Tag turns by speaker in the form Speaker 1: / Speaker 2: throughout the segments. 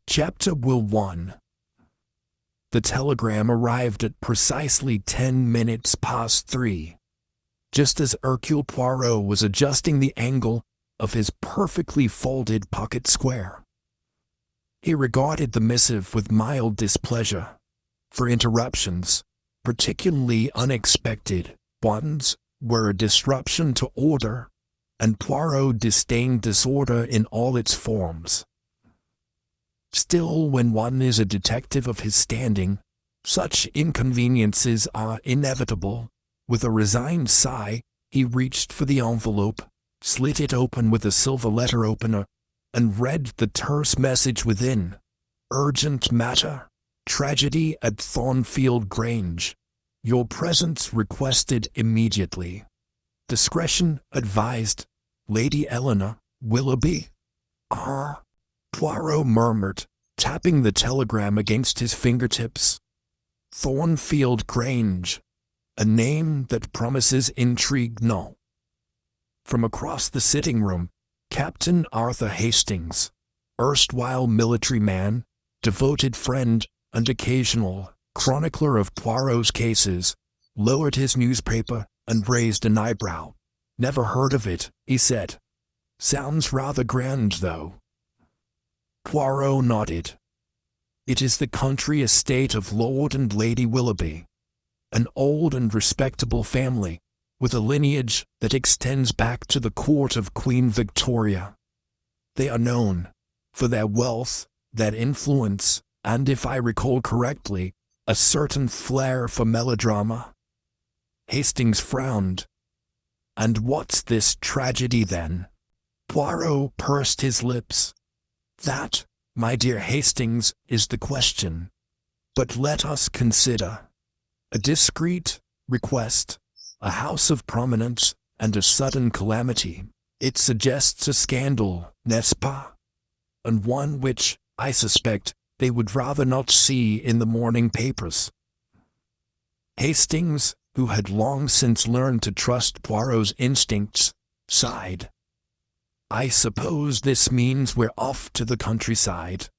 Speaker 1: Chapter Will 1. The telegram arrived at precisely 10 minutes past 3, just as Hercule Poirot was adjusting the angle of his perfectly folded pocket square. He regarded the missive with mild displeasure, for interruptions, particularly unexpected ones, were a disruption to order, and Poirot disdained disorder in all its forms. Still, when one is a detective of his standing, such inconveniences are inevitable. With a resigned sigh, he reached for the envelope, slit it open with a silver letter opener, and read the terse message within. Urgent matter. Tragedy at Thornfield Grange. Your presence requested immediately. Discretion advised. Lady Eleanor Willoughby. Ah, Poirot murmured, tapping the telegram against his fingertips. Thornfield Grange. A name that promises intrigue, no. From across the sitting room, Captain Arthur Hastings, erstwhile military man, devoted friend, and occasional chronicler of Poirot's cases, lowered his newspaper and raised an eyebrow. Never heard of it, he said. Sounds rather grand, though. Poirot nodded. It is the country estate of Lord and Lady Willoughby, an old and respectable family, with a lineage that extends back to the court of Queen Victoria. They are known for their wealth, their influence, and, if I recall correctly, a certain flair for melodrama. Hastings frowned. And what's this tragedy, then? Poirot pursed his lips. That, my dear Hastings, is the question. But let us consider. A discreet request, a house of prominence, and a sudden calamity. It suggests a scandal, n'est-ce pas? And one which, I suspect, they would rather not see in the morning papers. Hastings, who had long since learned to trust Poirot's instincts, sighed. I suppose this means we're off to the countryside.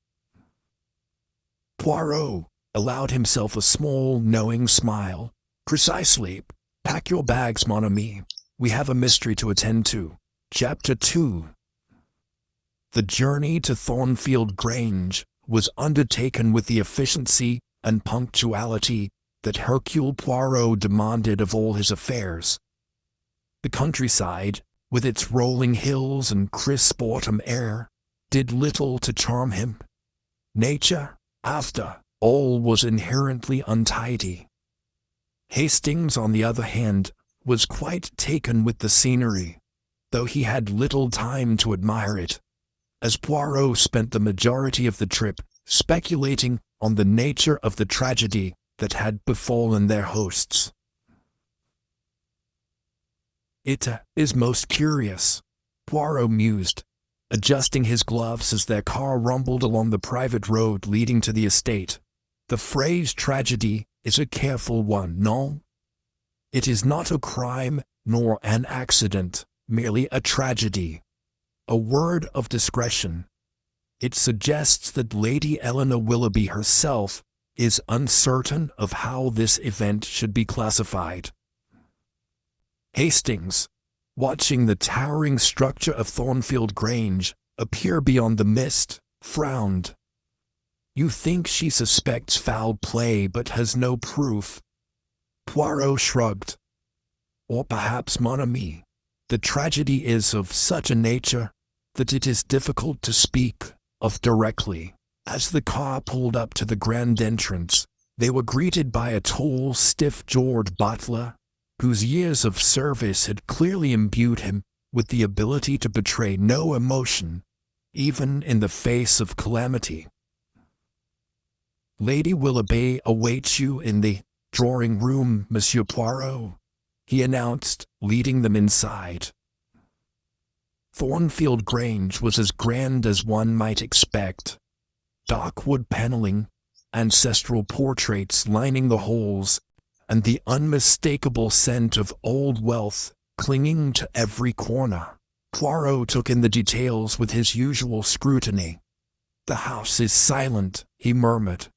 Speaker 1: Poirot allowed himself a small, knowing smile. Precisely. Pack your bags, mon ami. We have a mystery to attend to. Chapter 2. The journey to Thornfield Grange was undertaken with the efficiency and punctuality that Hercule Poirot demanded of all his affairs. The countryside, with its rolling hills and crisp autumn air, did little to charm him. Nature, after all, was inherently untidy. Hastings, on the other hand, was quite taken with the scenery, though he had little time to admire it, as Poirot spent the majority of the trip speculating on the nature of the tragedy that had befallen their hosts. It is most curious, Poirot mused, adjusting his gloves as their car rumbled along the private road leading to the estate. The phrase tragedy is a careful one, no? It is not a crime nor an accident, merely a tragedy. A word of discretion. It suggests that Lady Eleanor Willoughby herself is uncertain of how this event should be classified. Hastings, watching the towering structure of Thornfield Grange appear beyond the mist, frowned. You think she suspects foul play but has no proof? Poirot shrugged. Or perhaps, mon ami, the tragedy is of such a nature that it is difficult to speak of directly. As the car pulled up to the grand entrance, they were greeted by a tall, stiff-jawed butler, whose years of service had clearly imbued him with the ability to betray no emotion, even in the face of calamity. Lady Willoughby awaits you in the drawing-room, Monsieur Poirot, he announced, leading them inside. Thornfield Grange was as grand as one might expect. Dark wood paneling, ancestral portraits lining the halls, and the unmistakable scent of old wealth clinging to every corner. Poirot took in the details with his usual scrutiny. "The house is silent," he murmured.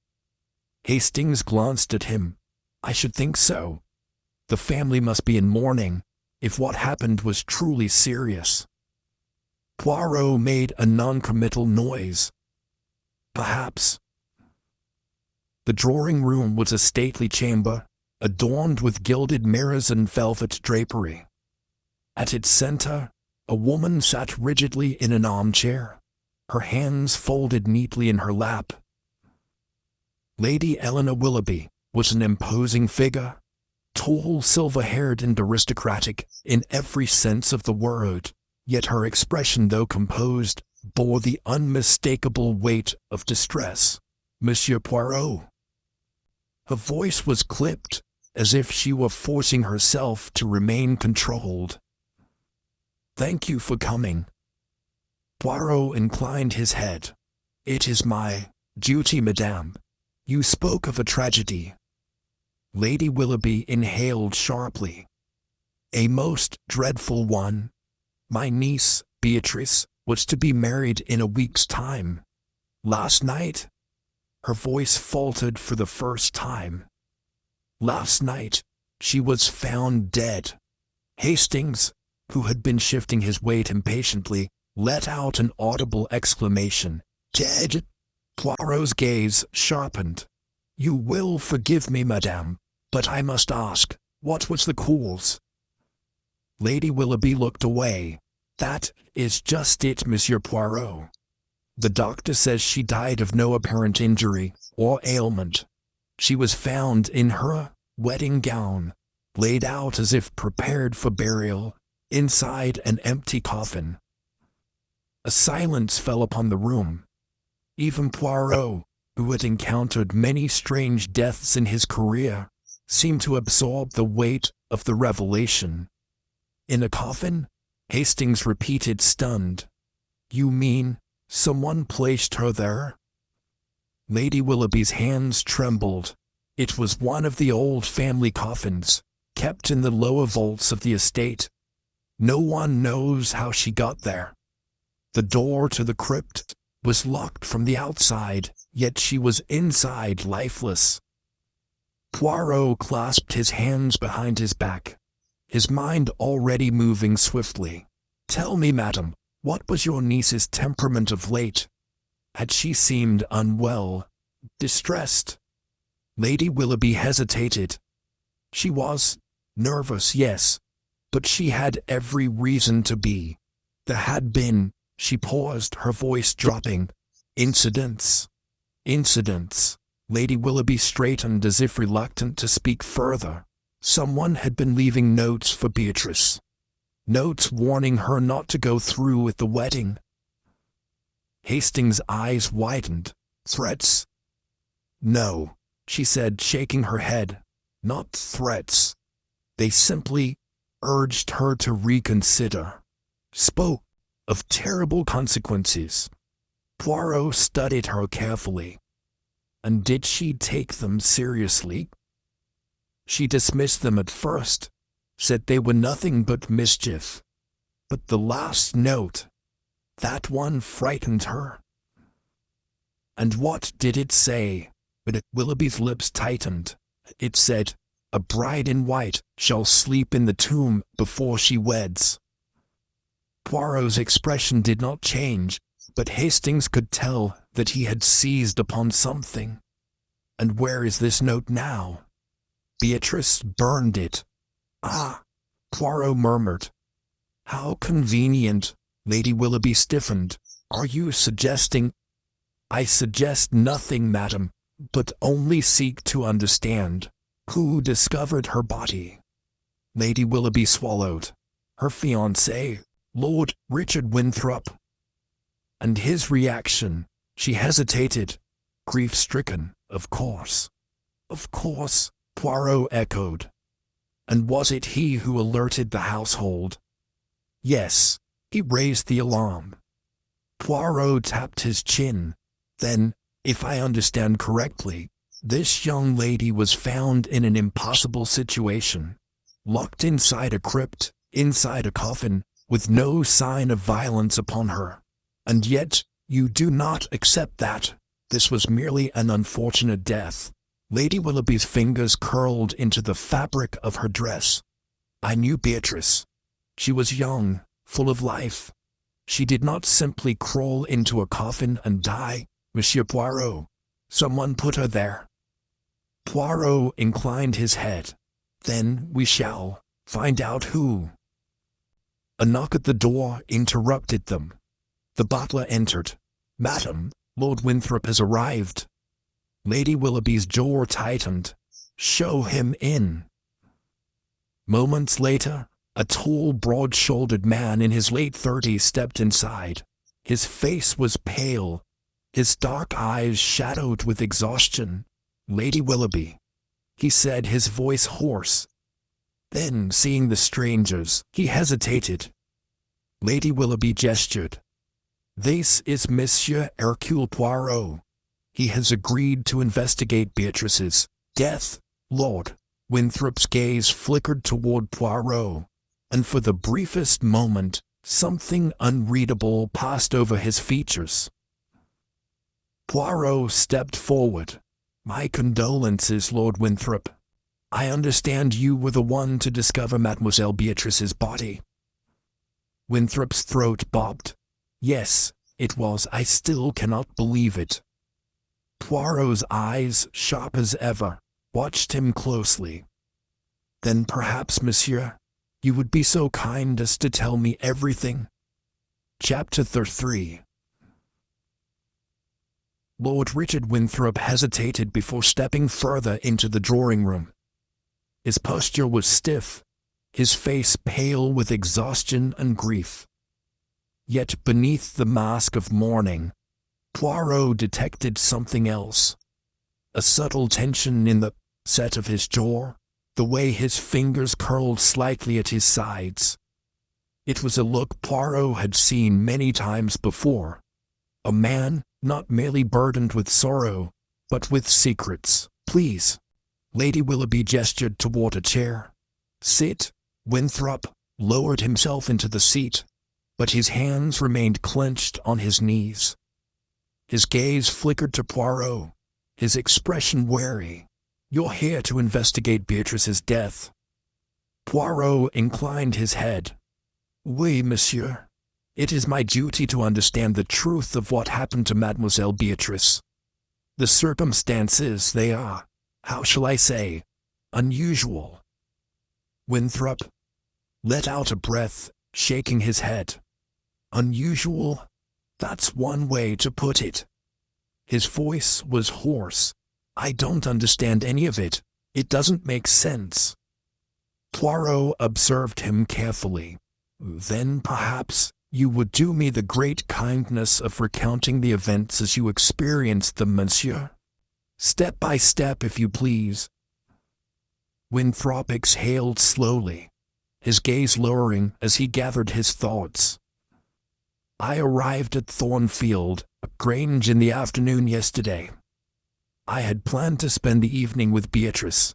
Speaker 1: Hastings glanced at him. "I should think so. The family must be in mourning, if what happened was truly serious." Poirot made a non-committal noise. "Perhaps." The drawing-room was a stately chamber, adorned with gilded mirrors and velvet drapery. At its center, a woman sat rigidly in an armchair, her hands folded neatly in her lap. Lady Eleanor Willoughby was an imposing figure, tall, silver-haired and aristocratic in every sense of the word, yet her expression, though composed, bore the unmistakable weight of distress. "Monsieur Poirot." Her voice was clipped, as if she were forcing herself to remain controlled. "Thank you for coming." Poirot inclined his head. "It is my duty, madame. You spoke of a tragedy." Lady Willoughby inhaled sharply. "A most dreadful one. My niece, Beatrice, was to be married in a week's time. Last night—" her voice faltered for the first time. "Last night, she was found dead." Hastings, who had been shifting his weight impatiently, let out an audible exclamation. "Dead?" Poirot's gaze sharpened. "You will forgive me, madame, but I must ask, what was the cause?" Lady Willoughby looked away. "That is just it, Monsieur Poirot. The doctor says she died of no apparent injury or ailment. She was found in her wedding gown, laid out as if prepared for burial, inside an empty coffin." A silence fell upon the room. Even Poirot, who had encountered many strange deaths in his career, seemed to absorb the weight of the revelation. "In a coffin?" Hastings repeated, stunned. "You mean someone placed her there?" Lady Willoughby's hands trembled. It was one of the old family coffins, kept in the lower vaults of the estate. No one knows how she got there. The door to the crypt was locked from the outside, yet she was inside, lifeless. Poirot clasped his hands behind his back, his mind already moving swiftly. "Tell me, madam, what was your niece's temperament of late? Had she seemed unwell, distressed?" Lady Willoughby hesitated. "She was nervous, yes, but she had every reason to be. There had been—" she paused, her voice dropping. "Incidents." "Incidents." Lady Willoughby straightened as if reluctant to speak further. "Someone had been leaving notes for Beatrice. Notes warning her not to go through with the wedding." Hastings' eyes widened. "Threats?" "No," she said, shaking her head. "Not threats. They simply urged her to reconsider. Spoke of terrible consequences." Poirot studied her carefully. "And did she take them seriously?" "She dismissed them at first, said they were nothing but mischief. But the last note, that one frightened her." "And what did it say?" Willoughby's lips tightened. "It said, 'A bride in white shall sleep in the tomb before she weds.'" Poirot's expression did not change, but Hastings could tell that he had seized upon something. "And where is this note now?" "Beatrice burned it." "Ah," Poirot murmured. "How convenient." Lady Willoughby stiffened. "Are you suggesting—" "I suggest nothing, madam, but only seek to understand. Who discovered her body?" Lady Willoughby swallowed. "Her fiancé, Lord Richard Winthrop." "And his reaction?" She hesitated. "Grief-stricken, of course." "Of course," Poirot echoed. "And was it he who alerted the household?" "Yes, he raised the alarm." Poirot tapped his chin. "Then, if I understand correctly, this young lady was found in an impossible situation, locked inside a crypt, inside a coffin, with no sign of violence upon her. And yet, You do not accept that. This was merely an unfortunate death. Lady Willoughby's fingers curled into the fabric of her dress. I knew Beatrice. She was young, full of life. She did not simply crawl into a coffin and die, Monsieur Poirot. Someone put her there. Poirot inclined his head. Then we shall find out who. A knock at the door interrupted them. The butler entered. Madam, Lord Winthrop has arrived. Lady Willoughby's jaw tightened. Show him in. Moments later, a tall, broad-shouldered man in his late 30s stepped inside. His face was pale, his dark eyes shadowed with exhaustion. Lady Willoughby, he said, his voice hoarse. Then, seeing the strangers, he hesitated. Lady Willoughby gestured. This is Monsieur Hercule Poirot. He has agreed to investigate Beatrice's death. Lord Winthrop's gaze flickered toward Poirot, and for the briefest moment, something unreadable passed over his features. Poirot stepped forward. My condolences, Lord Winthrop. I understand you were the one to discover Mademoiselle Beatrice's body. Winthrop's throat bobbed. Yes, it was. I still cannot believe it. Poirot's eyes, sharp as ever, watched him closely. Then perhaps, monsieur, you would be so kind as to tell me everything. Chapter 3. Lord Richard Winthrop hesitated before stepping further into the drawing-room. His posture was stiff, his face pale with exhaustion and grief. Yet beneath the mask of mourning, Poirot detected something else. A subtle tension in the set of his jaw, the way his fingers curled slightly at his sides. It was a look Poirot had seen many times before. A man, not merely burdened with sorrow, but with secrets. Please. Lady Willoughby gestured toward a chair. Sit. Winthrop lowered himself into the seat, but his hands remained clenched on his knees. His gaze flickered to Poirot, his expression wary. You're here to investigate Beatrice's death. Poirot inclined his head. Oui, monsieur. It is my duty to understand the truth of what happened to Mademoiselle Beatrice. The circumstances, they are, how shall I say, unusual. Winthrop let out a breath, shaking his head. Unusual? That's one way to put it. His voice was hoarse. I don't understand any of it. It doesn't make sense. Poirot observed him carefully. Then perhaps you would do me the great kindness of recounting the events as you experienced them, monsieur. Step by step, if you please. Winthrop exhaled slowly, his gaze lowering as he gathered his thoughts. I arrived at Thornfield Grange in the afternoon yesterday. I had planned to spend the evening with Beatrice.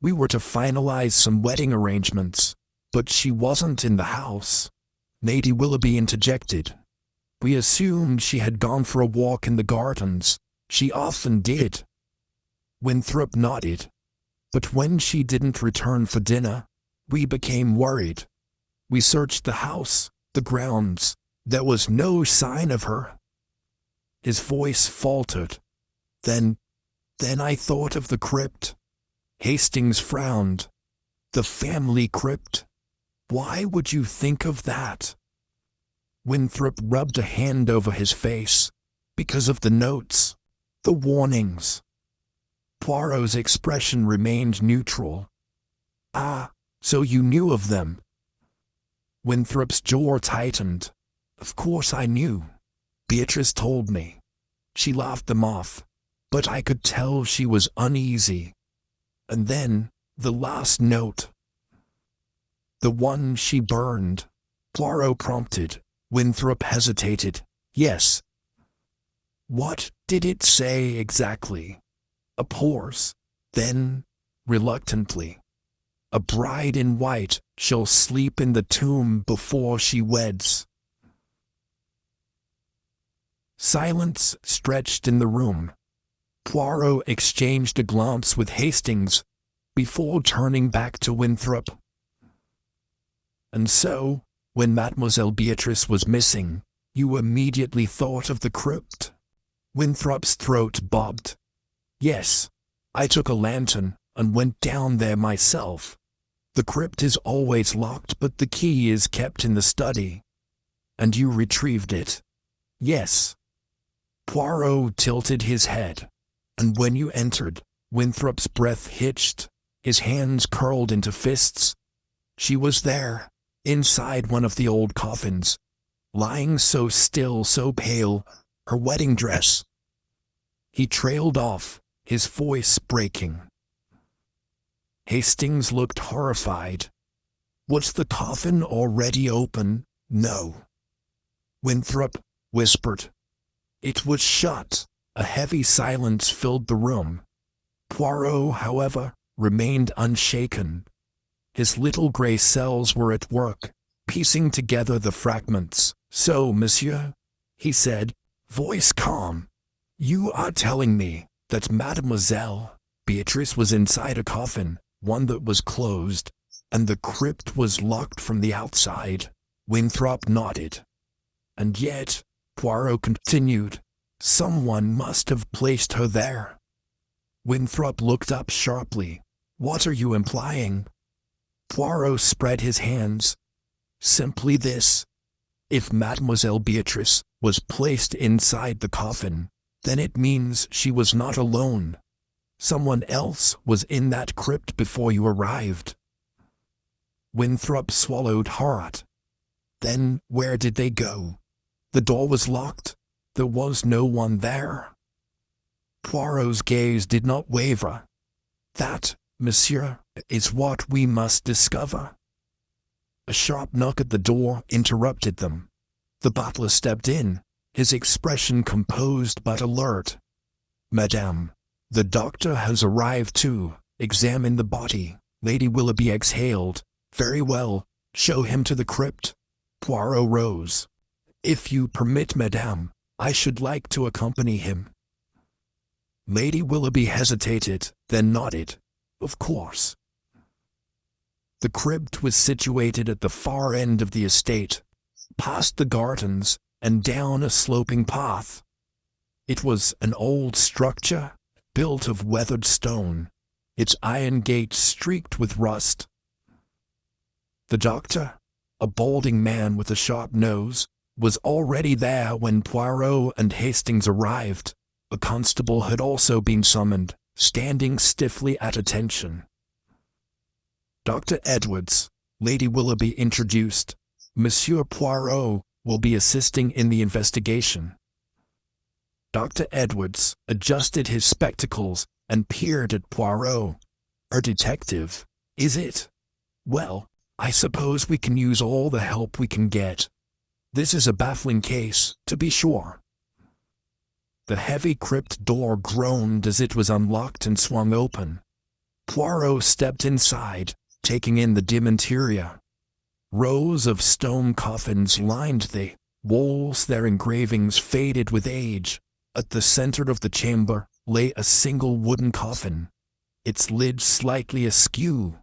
Speaker 1: We were to finalize some wedding arrangements, but she wasn't in the house. Lady Willoughby interjected. We assumed she had gone for a walk in the gardens. She often did. Winthrop nodded. But when she didn't return for dinner, we became worried. We searched the house, the grounds. There was no sign of her. His voice faltered. Then I thought of the crypt. Hastings frowned. The family crypt? Why would you think of that? Winthrop rubbed a hand over his face. Because of the notes, the warnings. Poirot's expression remained neutral. Ah, so you knew of them? Winthrop's jaw tightened. Of course I knew. Beatrice told me. She laughed them off, but I could tell she was uneasy. And then, the last note. The one she burned. Poirot prompted. Winthrop hesitated. Yes. What did it say exactly? A pause. Then, reluctantly. A bride in white shall sleep in the tomb before she weds. Silence stretched in the room. Poirot exchanged a glance with Hastings before turning back to Winthrop. "And so, when Mademoiselle Beatrice was missing, you immediately thought of the crypt?" Winthrop's throat bobbed. "Yes, I took a lantern and went down there myself. The crypt is always locked, but the key is kept in the study." "And you retrieved it?" "Yes." Poirot tilted his head. "And when you entered," Winthrop's breath hitched, his hands curled into fists. "She was there, inside one of the old coffins, lying so still, so pale, her wedding dress." He trailed off, his voice breaking. Hastings looked horrified. "Was the coffin already open?" "No." Winthrop whispered. "It was shut." A heavy silence filled the room. Poirot, however, remained unshaken. His little grey cells were at work, piecing together the fragments. "So, monsieur," he said, voice calm, "you are telling me that Mademoiselle Beatrice was inside a coffin, one that was closed, and the crypt was locked from the outside?" Winthrop nodded. "And yet," Poirot continued, "someone must have placed her there." Winthrop looked up sharply. "What are you implying?" Poirot spread his hands. "Simply this. If Mademoiselle Beatrice was placed inside the coffin, then it means she was not alone. Someone else was in that crypt before you arrived." Winthrop swallowed hard. "Then where did they go? The door was locked. There was no one there." Poirot's gaze did not waver. "That, monsieur, is what we must discover." A sharp knock at the door interrupted them. The butler stepped in, his expression composed but alert. "Madame, the doctor has arrived to examine the body." Lady Willoughby exhaled. "Very well, show him to the crypt." Poirot rose. "If you permit, madame, I should like to accompany him." Lady Willoughby hesitated, then nodded. "Of course." The crypt was situated at the far end of the estate, past the gardens and down a sloping path. It was an old structure, built of weathered stone, its iron gates streaked with rust. The doctor, a balding man with a sharp nose, was already there when Poirot and Hastings arrived. A constable had also been summoned, standing stiffly at attention. "Dr. Edwards," Lady Willoughby introduced. "Monsieur Poirot will be assisting in the investigation." Dr. Edwards adjusted his spectacles and peered at Poirot. "A detective, is it? Well, I suppose we can use all the help we can get. This is a baffling case, to be sure." The heavy crypt door groaned as it was unlocked and swung open. Poirot stepped inside, taking in the dim interior. Rows of stone coffins lined the walls, their engravings faded with age. At the center of the chamber lay a single wooden coffin, its lid slightly askew.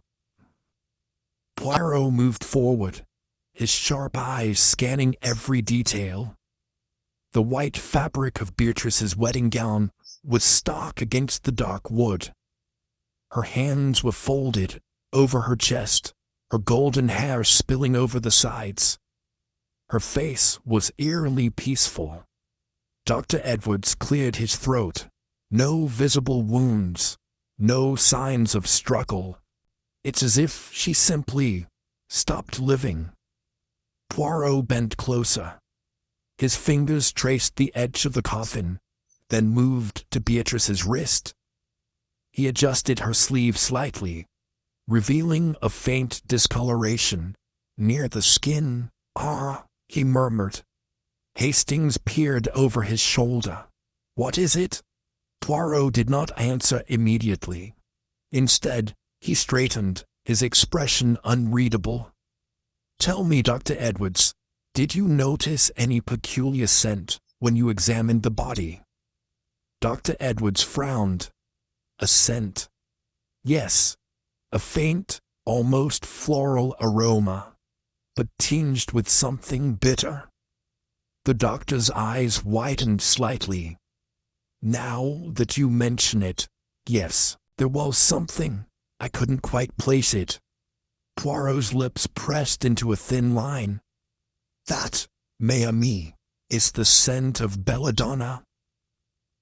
Speaker 1: Poirot moved forward, his sharp eyes scanning every detail. The white fabric of Beatrice's wedding gown was stark against the dark wood. Her hands were folded over her chest, her golden hair spilling over the sides. Her face was eerily peaceful. Dr. Edwards cleared his throat. No visible wounds, no signs of struggle. It's as if she simply stopped living. Poirot bent closer. His fingers traced the edge of the coffin, then moved to Beatrice's wrist. He adjusted her sleeve slightly, revealing a faint discoloration near the skin. "Ah," he murmured. Hastings peered over his shoulder. "What is it?" Poirot did not answer immediately. Instead, he straightened, his expression unreadable. "Tell me, Dr. Edwards, did you notice any peculiar scent when you examined the body?" Dr. Edwards frowned. "A scent." "Yes, a faint, almost floral aroma, but tinged with something bitter." The doctor's eyes widened slightly. "Now that you mention it, yes, there was something. I couldn't quite place it." Poirot's lips pressed into a thin line. "That, mes amis, is the scent of belladonna."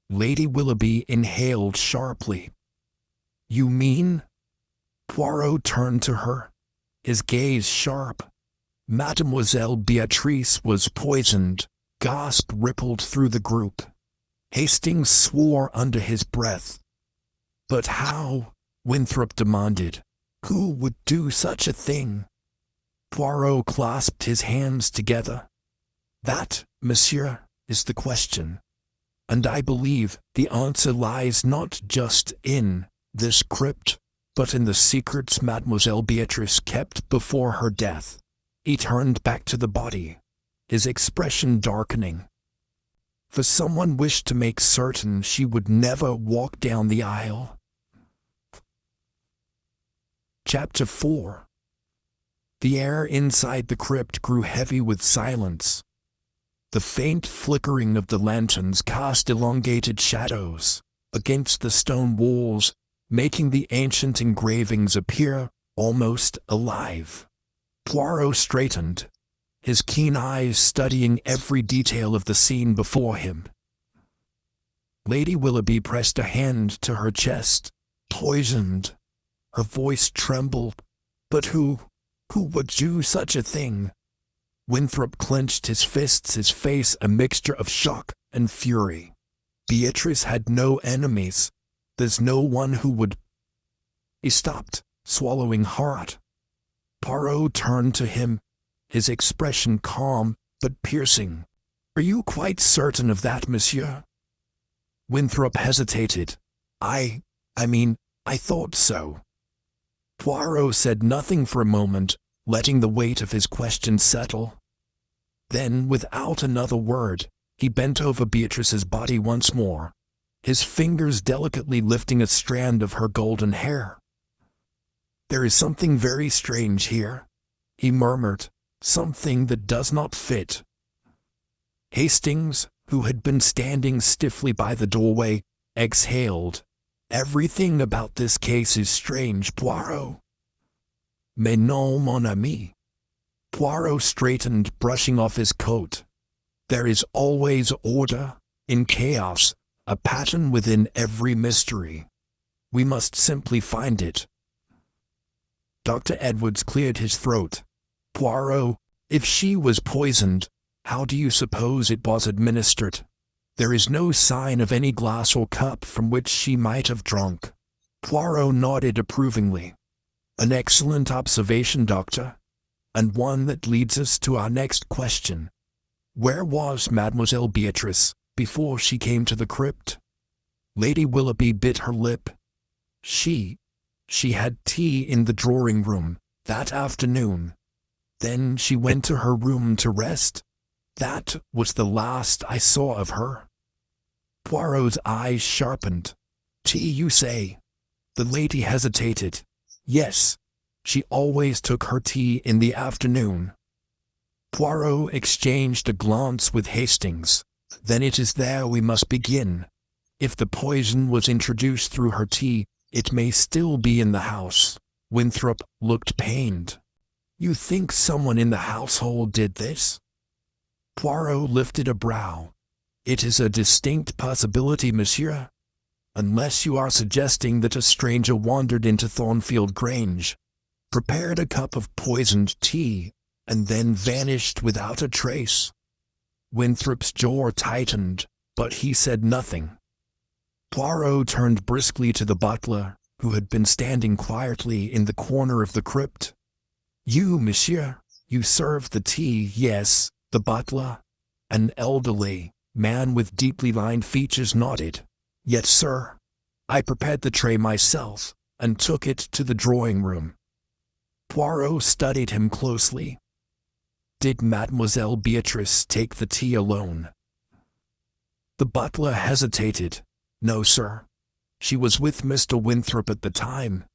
Speaker 1: Lady Willoughby inhaled sharply. "You mean?" Poirot turned to her, his gaze sharp. "Mademoiselle Beatrice was poisoned." Gasp rippled through the group. Hastings swore under his breath. "But how?" Winthrop demanded. "Who would do such a thing?" Poirot clasped his hands together. "That, monsieur, is the question. And I believe the answer lies not just in this crypt, but in the secrets Mademoiselle Beatrice kept before her death." He turned back to the body, his expression darkening. "For someone wished to make certain she would never walk down the aisle." Chapter 4. The air inside the crypt grew heavy with silence. The faint flickering of the lanterns cast elongated shadows against the stone walls, making the ancient engravings appear almost alive. Poirot straightened, his keen eyes studying every detail of the scene before him. Lady Willoughby pressed a hand to her chest. "Poisoned." Her voice trembled. "But who would do such a thing?" Winthrop clenched his fists, his face a mixture of shock and fury. "Beatrice had no enemies. There's no one who would—" He stopped, swallowing hard. Poirot turned to him, his expression calm but piercing. "Are you quite certain of that, monsieur?" Winthrop hesitated. I thought so." Poirot said nothing for a moment, letting the weight of his question settle. Then, without another word, he bent over Beatrice's body once more, his fingers delicately lifting a strand of her golden hair. "There is something very strange here," he murmured, "something that does not fit." Hastings, who had been standing stiffly by the doorway, exhaled. "Everything about this case is strange, Poirot." "Mais non, mon ami." Poirot straightened, brushing off his coat. "There is always order in chaos, a pattern within every mystery. We must simply find it." Dr. Edwards cleared his throat. "Poirot, if she was poisoned, how do you suppose it was administered? There is no sign of any glass or cup from which she might have drunk." Poirot nodded approvingly. "An excellent observation, Doctor, and one that leads us to our next question. Where was Mademoiselle Beatrice before she came to the crypt?" Lady Willoughby bit her lip. She had tea in the drawing-room that afternoon. Then she went to her room to rest. That was the last I saw of her." Poirot's eyes sharpened. "Tea, you say?" The lady hesitated. "Yes, she always took her tea in the afternoon." Poirot exchanged a glance with Hastings. "Then it is there we must begin. If the poison was introduced through her tea, it may still be in the house." Winthrop looked pained. "You think someone in the household did this?" Poirot lifted a brow. "It is a distinct possibility, monsieur. Unless you are suggesting that a stranger wandered into Thornfield Grange, prepared a cup of poisoned tea, and then vanished without a trace." Winthrop's jaw tightened, but he said nothing. Poirot turned briskly to the butler, who had been standing quietly in the corner of the crypt. "You, monsieur, you served the tea, yes?" The butler, an elderly man with deeply lined features, nodded. "Yes, sir. I prepared the tray myself, and took it to the drawing-room." Poirot studied him closely. "Did Mademoiselle Beatrice take the tea alone?" The butler hesitated. "No, sir. She was with Mr. Winthrop at the time."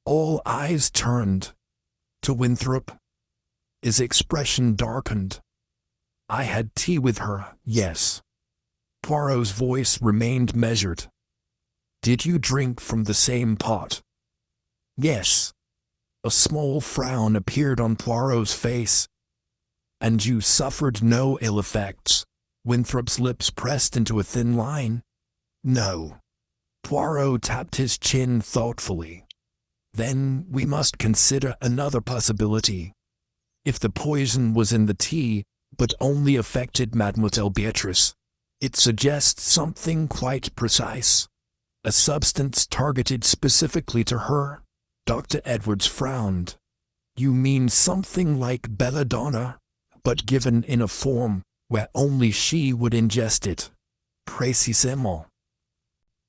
Speaker 1: All eyes turned to Winthrop. His expression darkened. "I had tea with her, yes." Poirot's voice remained measured. "Did you drink from the same pot?" "Yes." A small frown appeared on Poirot's face. "And you suffered no ill effects?" Winthrop's lips pressed into a thin line. "No." Poirot tapped his chin thoughtfully. "Then we must consider another possibility. If the poison was in the tea, but only affected Mademoiselle Beatrice, it suggests something quite precise. A substance targeted specifically to her." Dr. Edwards frowned. "You mean something like belladonna, but given in a form where only she would ingest it?" "Précisément."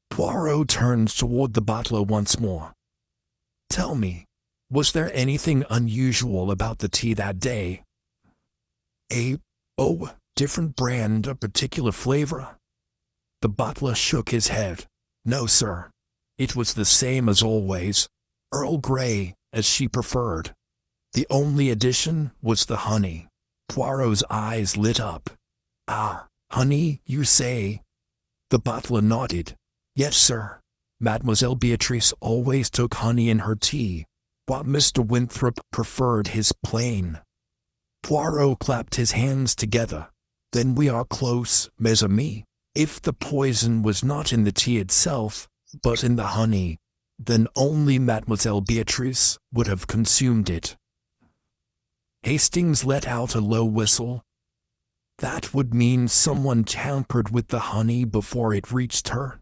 Speaker 1: Poirot turned toward the butler once more. "Tell me, was there anything unusual about the tea that day? Different brand, a particular flavor?" The butler shook his head. "No, sir. It was the same as always. Earl Grey, as she preferred. The only addition was the honey." Poirot's eyes lit up. "Ah, honey, you say?" The butler nodded. "Yes, sir. Mademoiselle Beatrice always took honey in her tea, while Mr. Winthrop preferred his plain." Poirot clapped his hands together. "Then we are close, mes amis. If the poison was not in the tea itself, but in the honey, then only Mademoiselle Beatrice would have consumed it." Hastings let out a low whistle. "That would mean someone tampered with the honey before it reached her."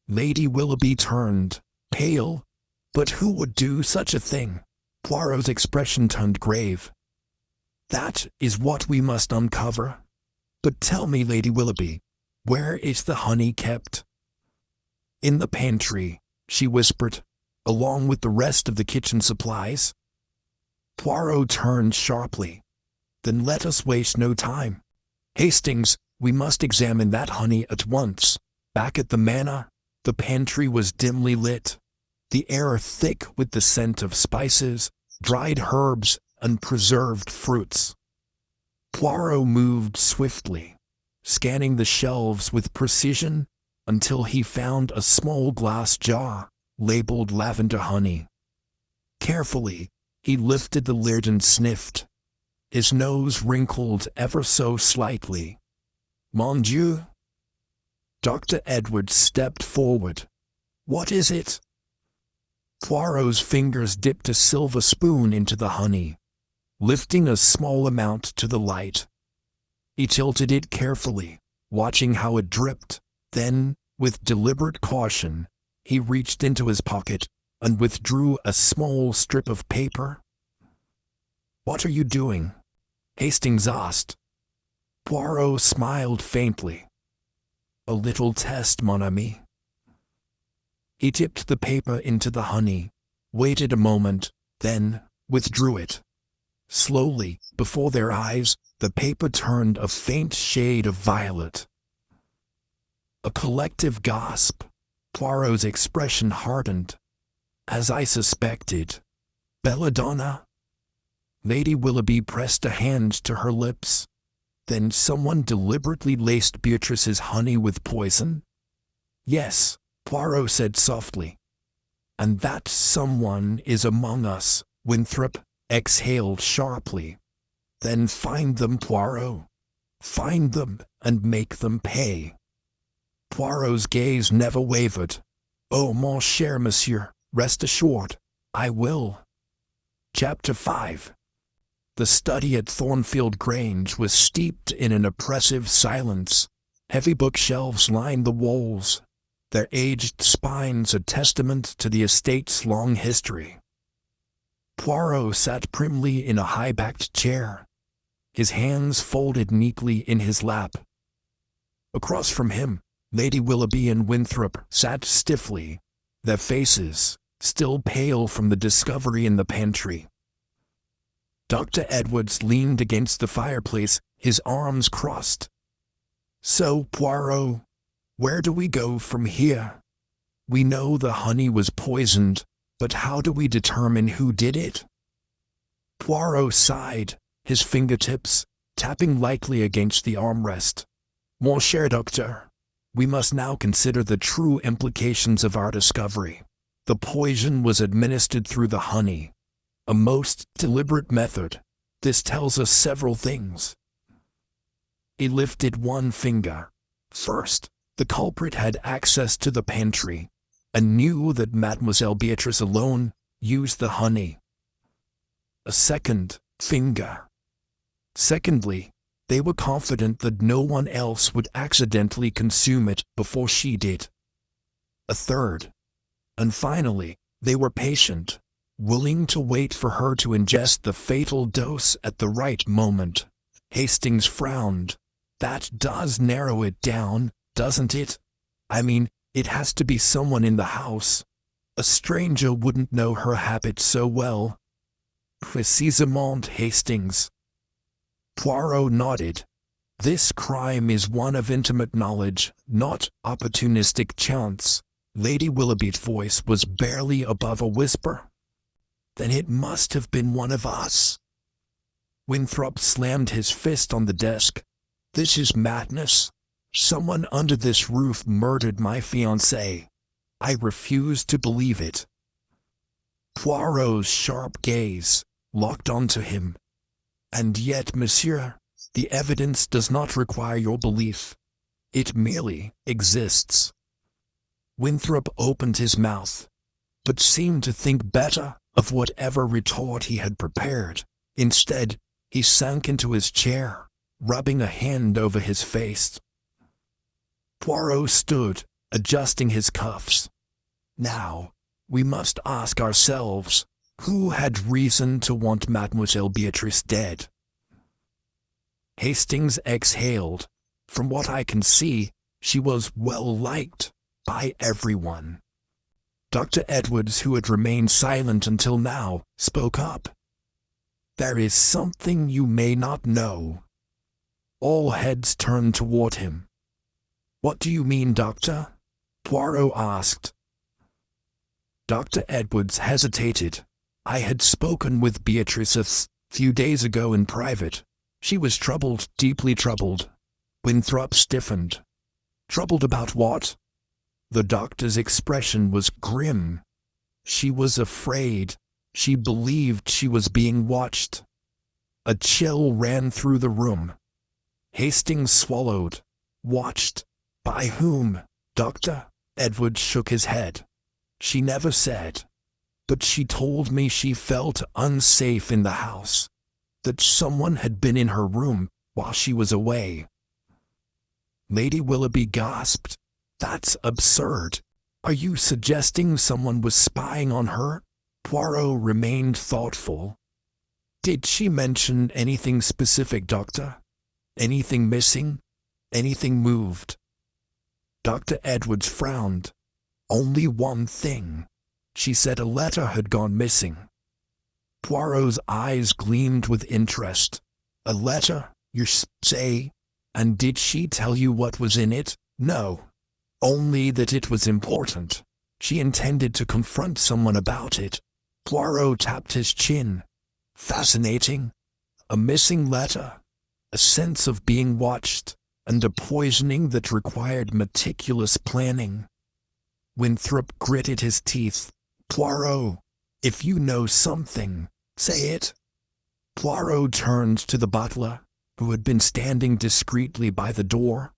Speaker 1: Lady Willoughby turned pale. "But who would do such a thing?" Poirot's expression turned grave. "That is what we must uncover. But tell me, Lady Willoughby, where is the honey kept?" "In the pantry," she whispered, "along with the rest of the kitchen supplies." Poirot turned sharply. "Then let us waste no time. Hastings, we must examine that honey at once." Back at the manor, the pantry was dimly lit, the air thick with the scent of spices, dried herbs, and preserved fruits. Poirot moved swiftly, scanning the shelves with precision until he found a small glass jar labeled lavender honey. Carefully, he lifted the lid and sniffed. His nose wrinkled ever so slightly. "Mon Dieu!" Dr. Edwards stepped forward. "What is it?" Poirot's fingers dipped a silver spoon into the honey, lifting a small amount to the light. He tilted it carefully, watching how it dripped. Then, with deliberate caution, he reached into his pocket and withdrew a small strip of paper. "What are you doing?" Hastings asked. Poirot smiled faintly. "A little test, mon ami." He dipped the paper into the honey, waited a moment, then withdrew it. Slowly, before their eyes, the paper turned a faint shade of violet. A collective gasp. Poirot's expression hardened. "As I suspected. Belladonna?" Lady Willoughby pressed a hand to her lips. "Then someone deliberately laced Beatrice's honey with poison?" "Yes," Poirot said softly. "And that someone is among us," Winthrop exhaled sharply. "Then find them, Poirot. Find them and make them pay." Poirot's gaze never wavered. "Oh, mon cher monsieur, rest assured, I will." Chapter 5. The study at Thornfield Grange was steeped in an oppressive silence. Heavy bookshelves lined the walls, their aged spines a testament to the estate's long history. Poirot sat primly in a high-backed chair, his hands folded neatly in his lap. Across from him, Lady Willoughby and Winthrop sat stiffly, their faces still pale from the discovery in the pantry. Dr. Edwards leaned against the fireplace, his arms crossed. So, Poirot, where do we go from here? We know the honey was poisoned, but how do we determine who did it? Poirot sighed, his fingertips tapping lightly against the armrest. Mon cher doctor, we must now consider the true implications of our discovery. The poison was administered through the honey, a most deliberate method. This tells us several things. He lifted one finger. First, the culprit had access to the pantry, and knew that Mademoiselle Beatrice alone used the honey. A second finger. Secondly, they were confident that no one else would accidentally consume it before she did. A third. And finally, they were patient, willing to wait for her to ingest the fatal dose at the right moment. Hastings frowned. That does narrow it down, doesn't it? I mean, it has to be someone in the house. A stranger wouldn't know her habits so well. Précisément, Hastings. Poirot nodded. This crime is one of intimate knowledge, not opportunistic chance. Lady Willoughby's voice was barely above a whisper. Then it must have been one of us. Winthrop slammed his fist on the desk. This is madness. Someone under this roof murdered my fiancée. I refuse to believe it. Poirot's sharp gaze locked onto him. And yet, monsieur, the evidence does not require your belief. It merely exists. Winthrop opened his mouth, but seemed to think better of whatever retort he had prepared. Instead, he sank into his chair, rubbing a hand over his face. Poirot stood, adjusting his cuffs. Now, we must ask ourselves, who had reason to want Mademoiselle Beatrice dead? Hastings exhaled. From what I can see, she was well liked by everyone. Dr. Edwards, who had remained silent until now, spoke up. There is something you may not know. All heads turned toward him. What do you mean, Doctor? Poirot asked. Dr. Edwards hesitated. I had spoken with Beatrice a few days ago in private. She was troubled, deeply troubled. Winthrop stiffened. Troubled about what? The doctor's expression was grim. She was afraid. She believed she was being watched. A chill ran through the room. Hastings swallowed. Watched? By whom, Doctor? Edward shook his head. She never said. But she told me she felt unsafe in the house. That someone had been in her room while she was away. Lady Willoughby gasped. That's absurd. Are you suggesting someone was spying on her? Poirot remained thoughtful. Did she mention anything specific, Doctor? Anything missing? Anything moved? Dr. Edwards frowned. Only one thing. She said a letter had gone missing. Poirot's eyes gleamed with interest. A letter, you say? And did she tell you what was in it? No. Only that it was important. She intended to confront someone about it. Poirot tapped his chin. Fascinating. A missing letter. A sense of being watched. And a poisoning that required meticulous planning. Winthrop gritted his teeth. Poirot, if you know something, say it. Poirot turned to the butler, who had been standing discreetly by the door.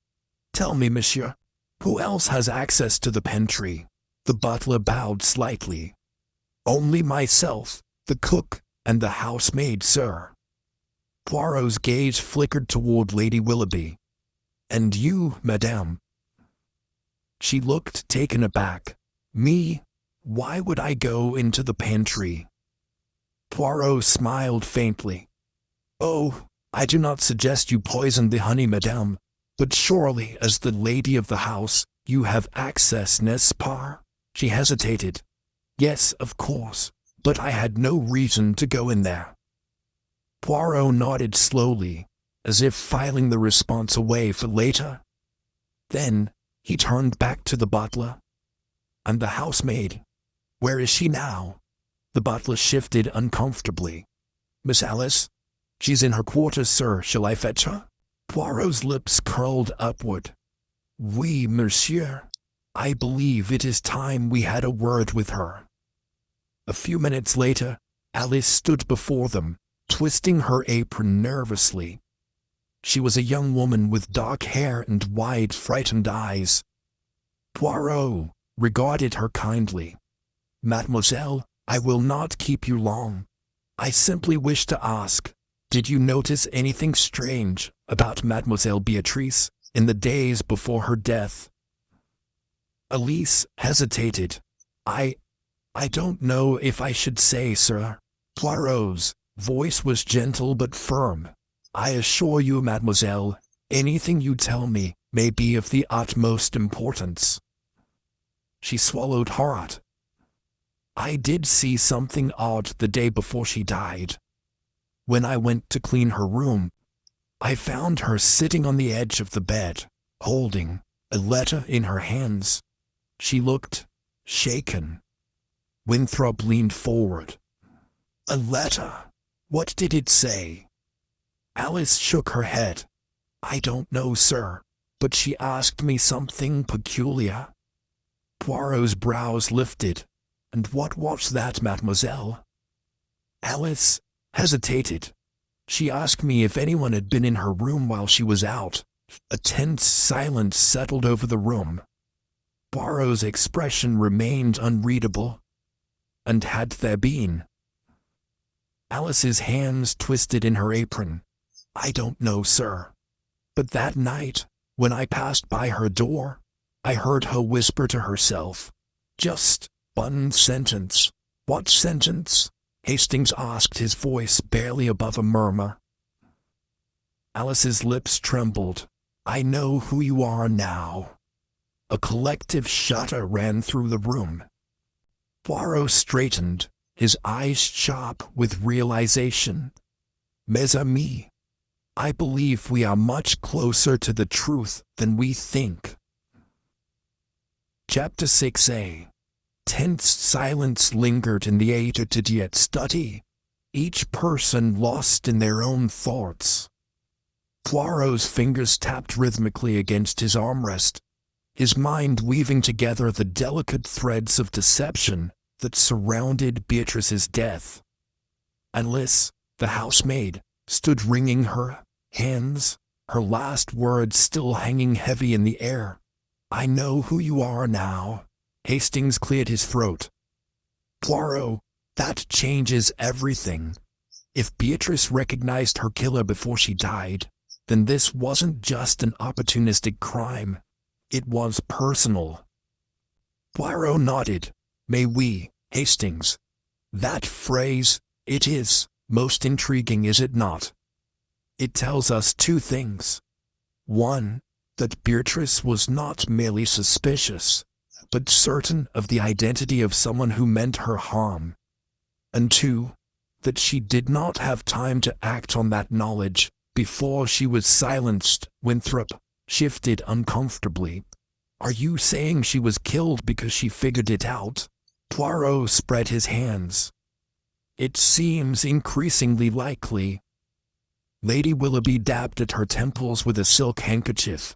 Speaker 1: Tell me, monsieur, who else has access to the pantry? The butler bowed slightly. Only myself, the cook, and the housemaid, sir. Poirot's gaze flickered toward Lady Willoughby. And you, madame? She looked taken aback. Me? Why would I go into the pantry? Poirot smiled faintly. Oh, I do not suggest you poison the honey, madame, but surely, as the lady of the house, you have access, n'est-ce pas? She hesitated. Yes, of course, but I had no reason to go in there. Poirot nodded slowly, as if filing the response away for later. Then he turned back to the butler. "And the housemaid? Where is she now?" The butler shifted uncomfortably. "Miss Alice? She's in her quarters, sir. Shall I fetch her?" Poirot's lips curled upward. "Oui, monsieur. I believe it is time we had a word with her." A few minutes later, Alice stood before them, twisting her apron nervously. She was a young woman with dark hair and wide, frightened eyes. Poirot regarded her kindly. "Mademoiselle, I will not keep you long. I simply wish to ask, did you notice anything strange about Mademoiselle Beatrice in the days before her death?" Alice hesitated. I don't know if I should say, sir." Poirot's voice was gentle but firm. "I assure you, mademoiselle, anything you tell me may be of the utmost importance." She swallowed hard. "I did see something odd the day before she died. When I went to clean her room, I found her sitting on the edge of the bed, holding a letter in her hands. She looked shaken." Winthrop leaned forward. "A letter? What did it say?" Alice shook her head. "I don't know, sir, but she asked me something peculiar." Poirot's brows lifted. "And what was that, mademoiselle?" Alice hesitated. "She asked me if anyone had been in her room while she was out." A tense silence settled over the room. Poirot's expression remained unreadable. "And had there been?" Alice's hands twisted in her apron. "I don't know, sir. But that night, when I passed by her door, I heard her whisper to herself, just one sentence." "What sentence?" Hastings asked, his voice barely above a murmur. Alice's lips trembled. "I know who you are now." A collective shudder ran through the room. Poirot straightened, his eyes sharp with realization. "Mes amis, I believe we are much closer to the truth than we think." Chapter 6a. Tense silence lingered in the étudiant study, each person lost in their own thoughts. Poirot's fingers tapped rhythmically against his armrest, his mind weaving together the delicate threads of deception that surrounded Beatrice's death. Alice, the housemaid, stood wringing her hands, her last words still hanging heavy in the air. "I know who you are now." Hastings cleared his throat. "Poirot, that changes everything. If Beatrice recognized her killer before she died, then this wasn't just an opportunistic crime. It was personal." Poirot nodded. "May we, Hastings? That phrase, it is most intriguing, is it not? It tells us two things. One, that Beatrice was not merely suspicious, but certain of the identity of someone who meant her harm. And two, that she did not have time to act on that knowledge before she was silenced." Winthrop shifted uncomfortably. "Are you saying she was killed because she figured it out?" Poirot spread his hands. "It seems increasingly likely." Lady Willoughby dabbed at her temples with a silk handkerchief.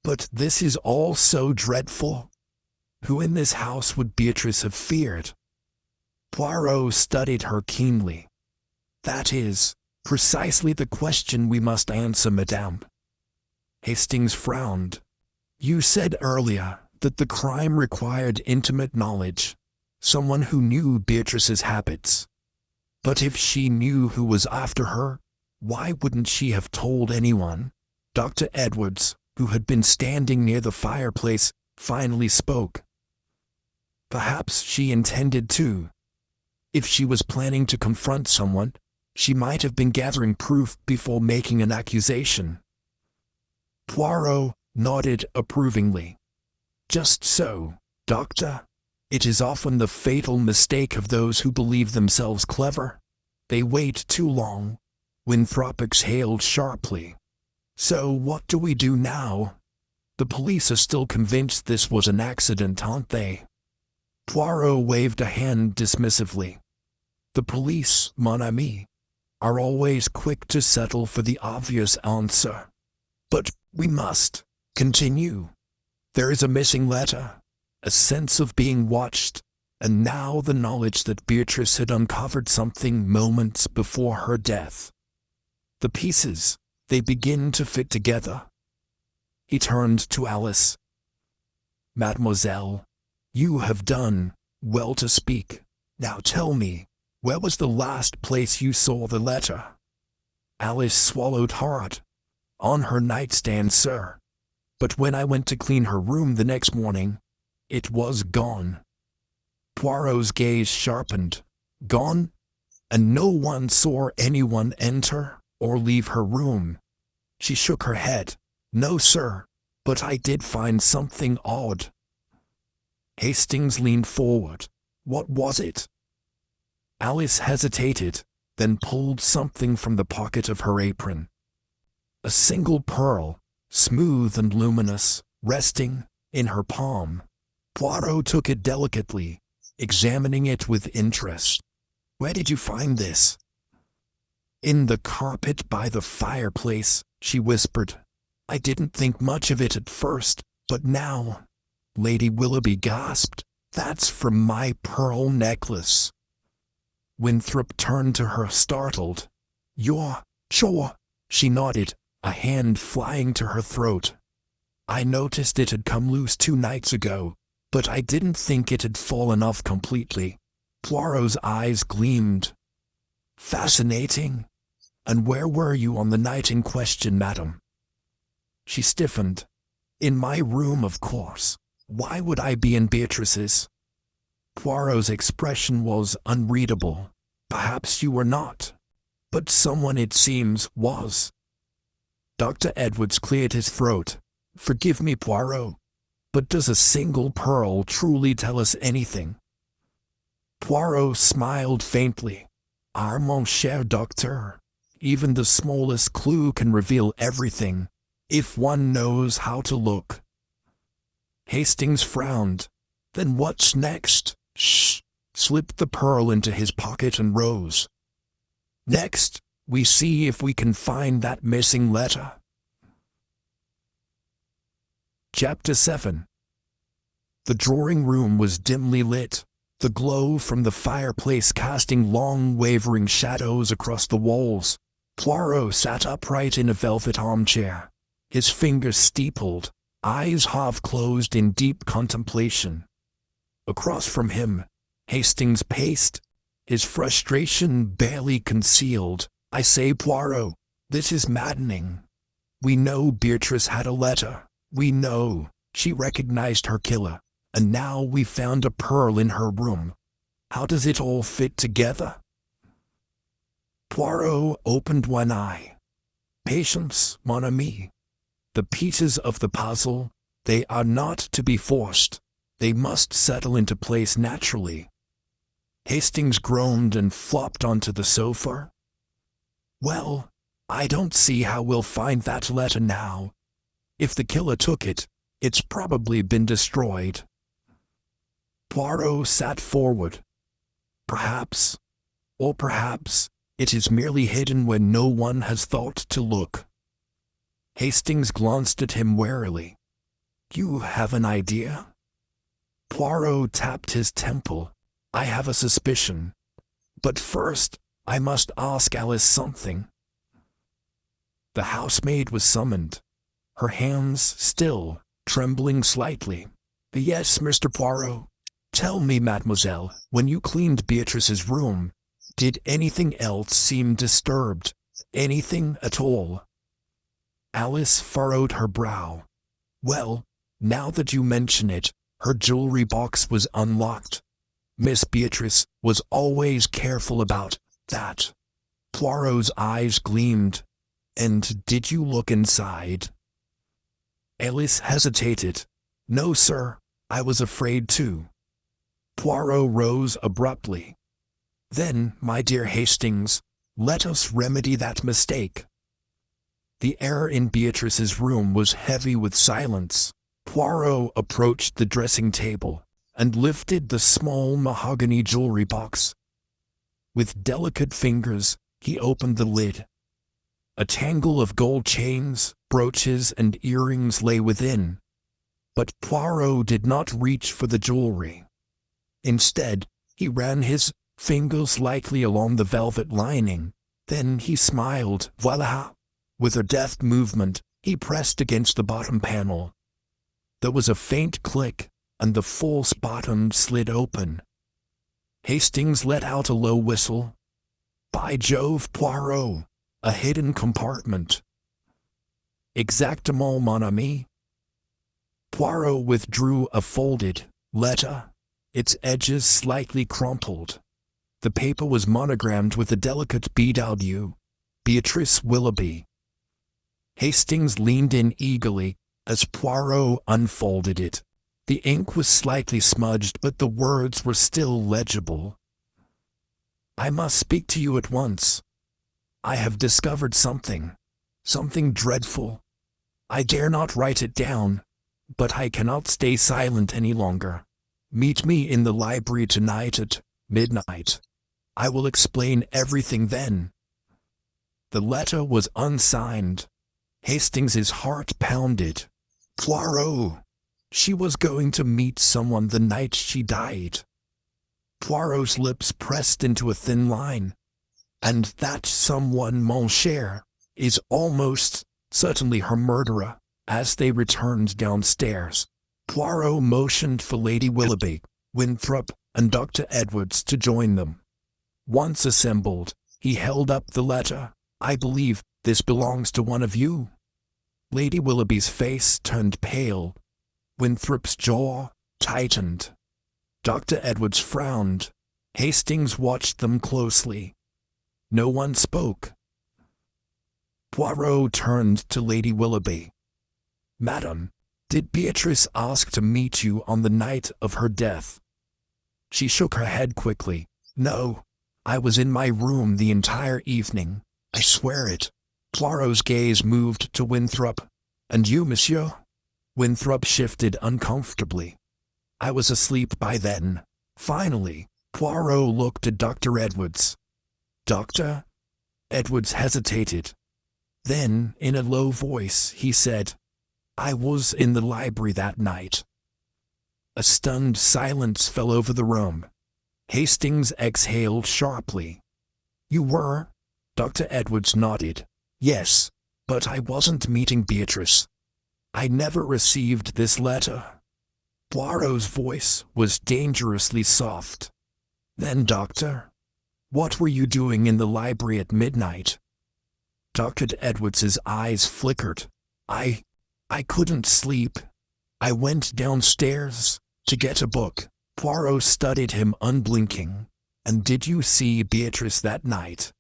Speaker 1: "But this is all so dreadful. Who in this house would Beatrice have feared?" Poirot studied her keenly. "That is precisely the question we must answer, madame." Hastings frowned. "You said earlier that the crime required intimate knowledge, someone who knew Beatrice's habits. But if she knew who was after her, why wouldn't she have told anyone?" Dr. Edwards, who had been standing near the fireplace, finally spoke. "Perhaps she intended to. If she was planning to confront someone, she might have been gathering proof before making an accusation." Poirot nodded approvingly. "Just so, Doctor. It is often the fatal mistake of those who believe themselves clever. They wait too long." Winthrop exhaled sharply. "So what do we do now?" The police are still convinced this was an accident, aren't they? Poirot waved a hand dismissively. The police, mon ami, are always quick to settle for the obvious answer. But we must continue. There is a missing letter, a sense of being watched, and now the knowledge that Beatrice had uncovered something moments before her death. The pieces, they begin to fit together. He turned to Alice. Mademoiselle, you have done well to speak. Now tell me, where was the last place you saw the letter? Alice swallowed hard. On her nightstand, sir. But when I went to clean her room the next morning, it was gone. Poirot's gaze sharpened. Gone? And no one saw anyone enter or leave her room? She shook her head. No, sir, but I did find something odd. Hastings leaned forward. What was it? Alice hesitated, then pulled something from the pocket of her apron. A single pearl, smooth and luminous, resting in her palm. Poirot took it delicately, examining it with interest. Where did you find this? In the carpet by the fireplace, she whispered. I didn't think much of it at first, but now... Lady Willoughby gasped. That's from my pearl necklace. Winthrop turned to her, startled. You're sure? She nodded, a hand flying to her throat. I noticed it had come loose 2 nights ago, but I didn't think it had fallen off completely. Poirot's eyes gleamed. Fascinating. And where were you on the night in question, madam? She stiffened. In my room, of course. Why would I be in Beatrice's? Poirot's expression was unreadable. Perhaps you were not. But someone, it seems, was. Dr. Edwards cleared his throat. Forgive me, Poirot, but does a single pearl truly tell us anything? Poirot smiled faintly. Ah, mon cher docteur, even the smallest clue can reveal everything, if one knows how to look. Hastings frowned. Then what's next? Shh! Slipped the pearl into his pocket and rose. Next, we see if we can find that missing letter. Chapter 7. The drawing-room was dimly lit, the glow from the fireplace casting long, wavering shadows across the walls. Poirot sat upright in a velvet armchair, his fingers steepled, eyes half-closed in deep contemplation. Across from him, Hastings paced, his frustration barely concealed. I say, Poirot, this is maddening. We know Beatrice had a letter. We know she recognized her killer, and now we found a pearl in her room. How does it all fit together? Poirot opened one eye. Patience, mon ami. The pieces of the puzzle, they are not to be forced. They must settle into place naturally. Hastings groaned and flopped onto the sofa. Well, I don't see how we'll find that letter now. If the killer took it, it's probably been destroyed. Poirot sat forward. Perhaps, or perhaps, it is merely hidden where no one has thought to look. Hastings glanced at him warily. You have an idea? Poirot tapped his temple. I have a suspicion. But first, I must ask Alice something. The housemaid was summoned, her hands still, trembling slightly. Yes, Mr. Poirot. Tell me, mademoiselle, when you cleaned Beatrice's room, did anything else seem disturbed? Anything at all? Alice furrowed her brow. Well, now that you mention it, her jewelry box was unlocked. Miss Beatrice was always careful about that. Poirot's eyes gleamed. And did you look inside? Alice hesitated. No, sir, I was afraid to. Poirot rose abruptly. Then, my dear Hastings, let us remedy that mistake. The air in Beatrice's room was heavy with silence. Poirot approached the dressing table and lifted the small mahogany jewelry box. With delicate fingers, he opened the lid. A tangle of gold chains, brooches, and earrings lay within. But Poirot did not reach for the jewelry. Instead, he ran his fingers lightly along the velvet lining. Then he smiled. Voila! With a deft movement, he pressed against the bottom panel. There was a faint click, and the false bottom slid open. Hastings let out a low whistle. By Jove, Poirot! A hidden compartment. Exactement, mon ami. Poirot withdrew a folded letter, its edges slightly crumpled. The paper was monogrammed with a delicate BW. Beatrice Willoughby. Hastings leaned in eagerly as Poirot unfolded it. The ink was slightly smudged, but the words were still legible. I must speak to you at once. I have discovered something dreadful. I dare not write it down, but I cannot stay silent any longer. Meet me in the library tonight at midnight. I will explain everything then. The letter was unsigned. Hastings's heart pounded. Poirot! She was going to meet someone the night she died. Poirot's lips pressed into a thin line. And that someone, mon cher, is almost certainly her murderer. As they returned downstairs, Poirot motioned for Lady Willoughby, Winthrop, and Dr. Edwards to join them. Once assembled, he held up the letter. I believe this belongs to one of you. Lady Willoughby's face turned pale. Winthrop's jaw tightened. Dr. Edwards frowned. Hastings watched them closely. No one spoke. Poirot turned to Lady Willoughby. Madam, did Beatrice ask to meet you on the night of her death? She shook her head quickly. No, I was in my room the entire evening. I swear it. Poirot's gaze moved to Winthrop. And you, monsieur? Winthrop shifted uncomfortably. I was asleep by then. Finally, Poirot looked at Dr. Edwards. Doctor? Edwards hesitated. Then, in a low voice, he said, I was in the library that night. A stunned silence fell over the room. Hastings exhaled sharply. You were? Dr. Edwards nodded. Yes, but I wasn't meeting Beatrice. I never received this letter. Poirot's voice was dangerously soft. Then, Doctor, what were you doing in the library at midnight? Dr. Edwards's eyes flickered. I couldn't sleep. I went downstairs to get a book. Poirot studied him unblinking. And did you see Beatrice that night?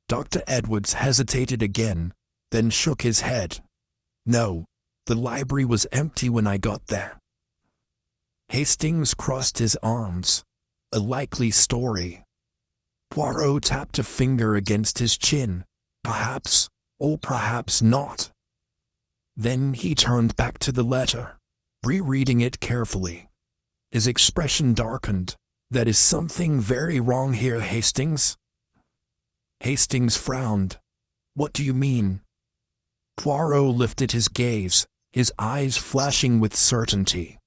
Speaker 1: Dr. Edwards hesitated again, then shook his head. No, the library was empty when I got there. Hastings crossed his arms. A likely story. Poirot tapped a finger against his chin. Perhaps, or perhaps not. Then he turned back to the letter, rereading it carefully. His expression darkened. That is something very wrong here, Hastings. Hastings frowned. What do you mean? Poirot lifted his gaze, his eyes flashing with certainty.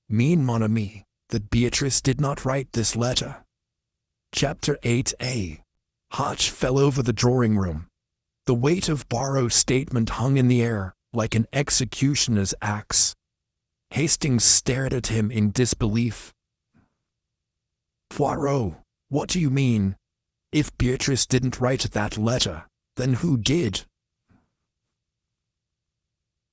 Speaker 1: Mean, mon ami, that Beatrice did not write this letter. Chapter 8a. Hotch fell over the drawing room. The weight of Poirot's statement hung in the air, like an executioner's axe. Hastings stared at him in disbelief. Poirot, what do you mean? If Beatrice didn't write that letter, then who did?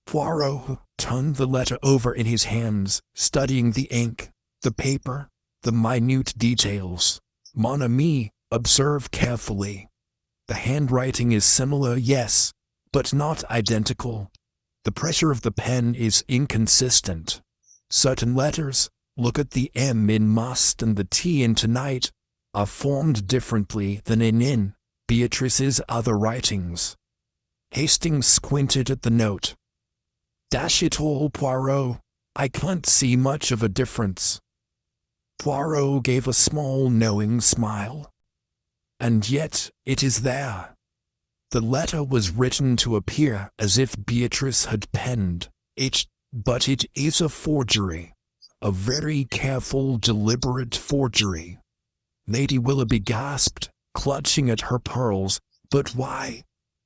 Speaker 1: Poirot turned the letter over in his hands, studying the ink, the paper, the minute details. Mon ami, observe carefully. The handwriting is similar, yes, but not identical. The pressure of the pen is inconsistent. Certain letters, look at the M in must and the T in tonight, are formed differently than in. Beatrice's other writings. Hastings squinted at the note. Dash it all, Poirot, I can't see much of a difference. Poirot gave a small knowing smile. And yet, it is there. The letter was written to appear as if Beatrice had penned it, but it is a forgery. A very careful, deliberate forgery. Lady Willoughby gasped, clutching at her pearls. But why?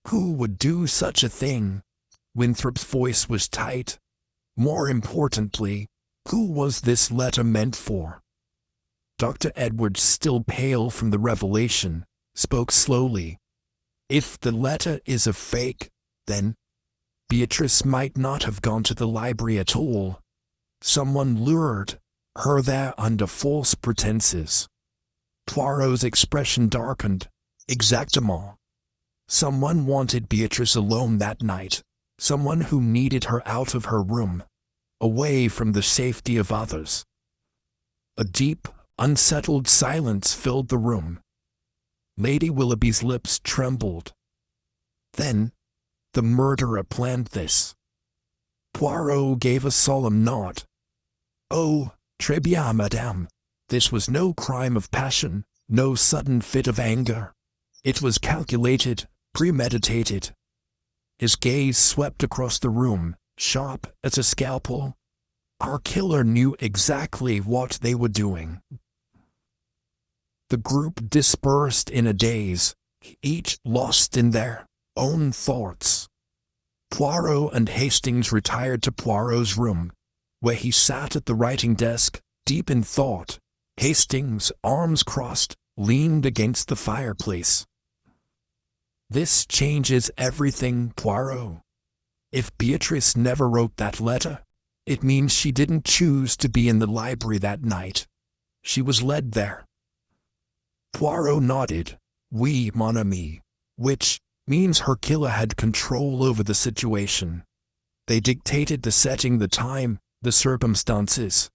Speaker 1: Who would do such a thing? Winthrop's voice was tight. More importantly, who was this letter meant for? Dr. Edwards, still pale from the revelation, spoke slowly. If the letter is a fake, then Beatrice might not have gone to the library at all. Someone lured her there under false pretenses. Poirot's expression darkened. Exactement. Someone wanted Beatrice alone that night. Someone who needed her out of her room, away from the safety of others. A deep, unsettled silence filled the room. Lady Willoughby's lips trembled. Then, the murderer planned this. Poirot gave a solemn nod. Oh, très bien, madame. This was no crime of passion, no sudden fit of anger. It was calculated, premeditated. His gaze swept across the room, sharp as a scalpel. Our killer knew exactly what they were doing. The group dispersed in a daze, each lost in their own thoughts. Poirot and Hastings retired to Poirot's room, where he sat at the writing desk, deep in thought. Hastings, arms crossed, leaned against the fireplace. This changes everything, Poirot. If Beatrice never wrote that letter, it means she didn't choose to be in the library that night. She was led there. Poirot nodded. Oui, mon ami. Which means her killer had control over the situation. They dictated the setting, the time, the circumstances.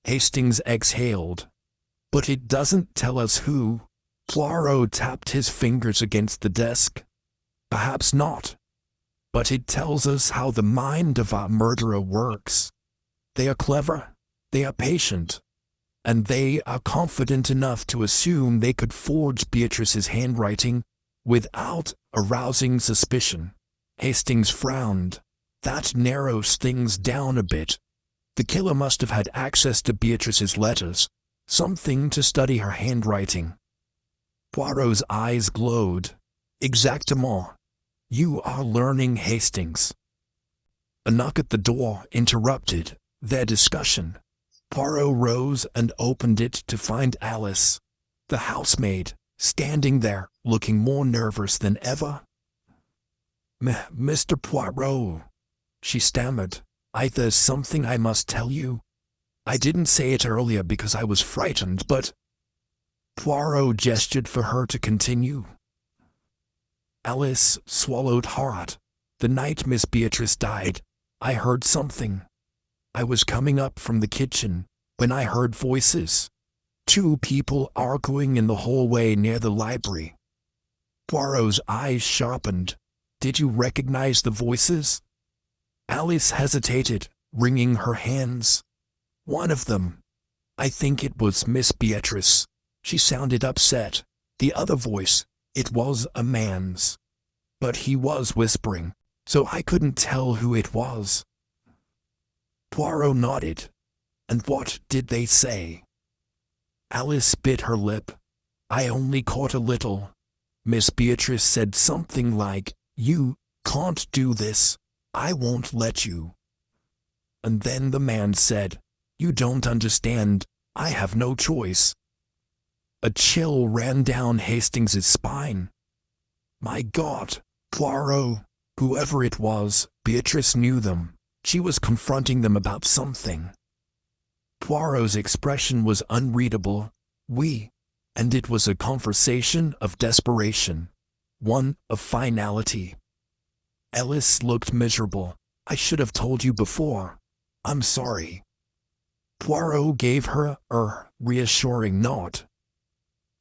Speaker 1: Hastings exhaled. But it doesn't tell us who. Poirot tapped his fingers against the desk. Perhaps not. But it tells us how the mind of our murderer works. They are clever. They are patient. And they are confident enough to assume they could forge Beatrice's handwriting without arousing suspicion. Hastings frowned. That narrows things down a bit. The killer must have had access to Beatrice's letters, something to study her handwriting. Poirot's eyes glowed. Exactement. You are learning, Hastings. A knock at the door interrupted their discussion. Poirot rose and opened it to find Alice, the housemaid, standing there, looking more nervous than ever. Mr. Poirot, she stammered, there's something I must tell you. I didn't say it earlier because I was frightened, but... Poirot gestured for her to continue. Alice swallowed hard. The night Miss Beatrice died, I heard something. I was coming up from the kitchen when I heard voices. 2 people arguing in the hallway near the library. Poirot's eyes sharpened. Did you recognize the voices? Alice hesitated, wringing her hands. One of them. I think it was Miss Beatrice. She sounded upset. The other voice, it was a man's. But he was whispering, so I couldn't tell who it was. Poirot nodded. And what did they say? Alice bit her lip. I only caught a little. Miss Beatrice said something like, You can't do this. I won't let you. And then the man said, You don't understand. I have no choice. A chill ran down Hastings's spine. My God, Poirot, whoever it was, Beatrice knew them. She was confronting them about something. Poirot's expression was unreadable. And it was a conversation of desperation. One of finality. Alice looked miserable. I should have told you before. I'm sorry. Poirot gave her a reassuring nod.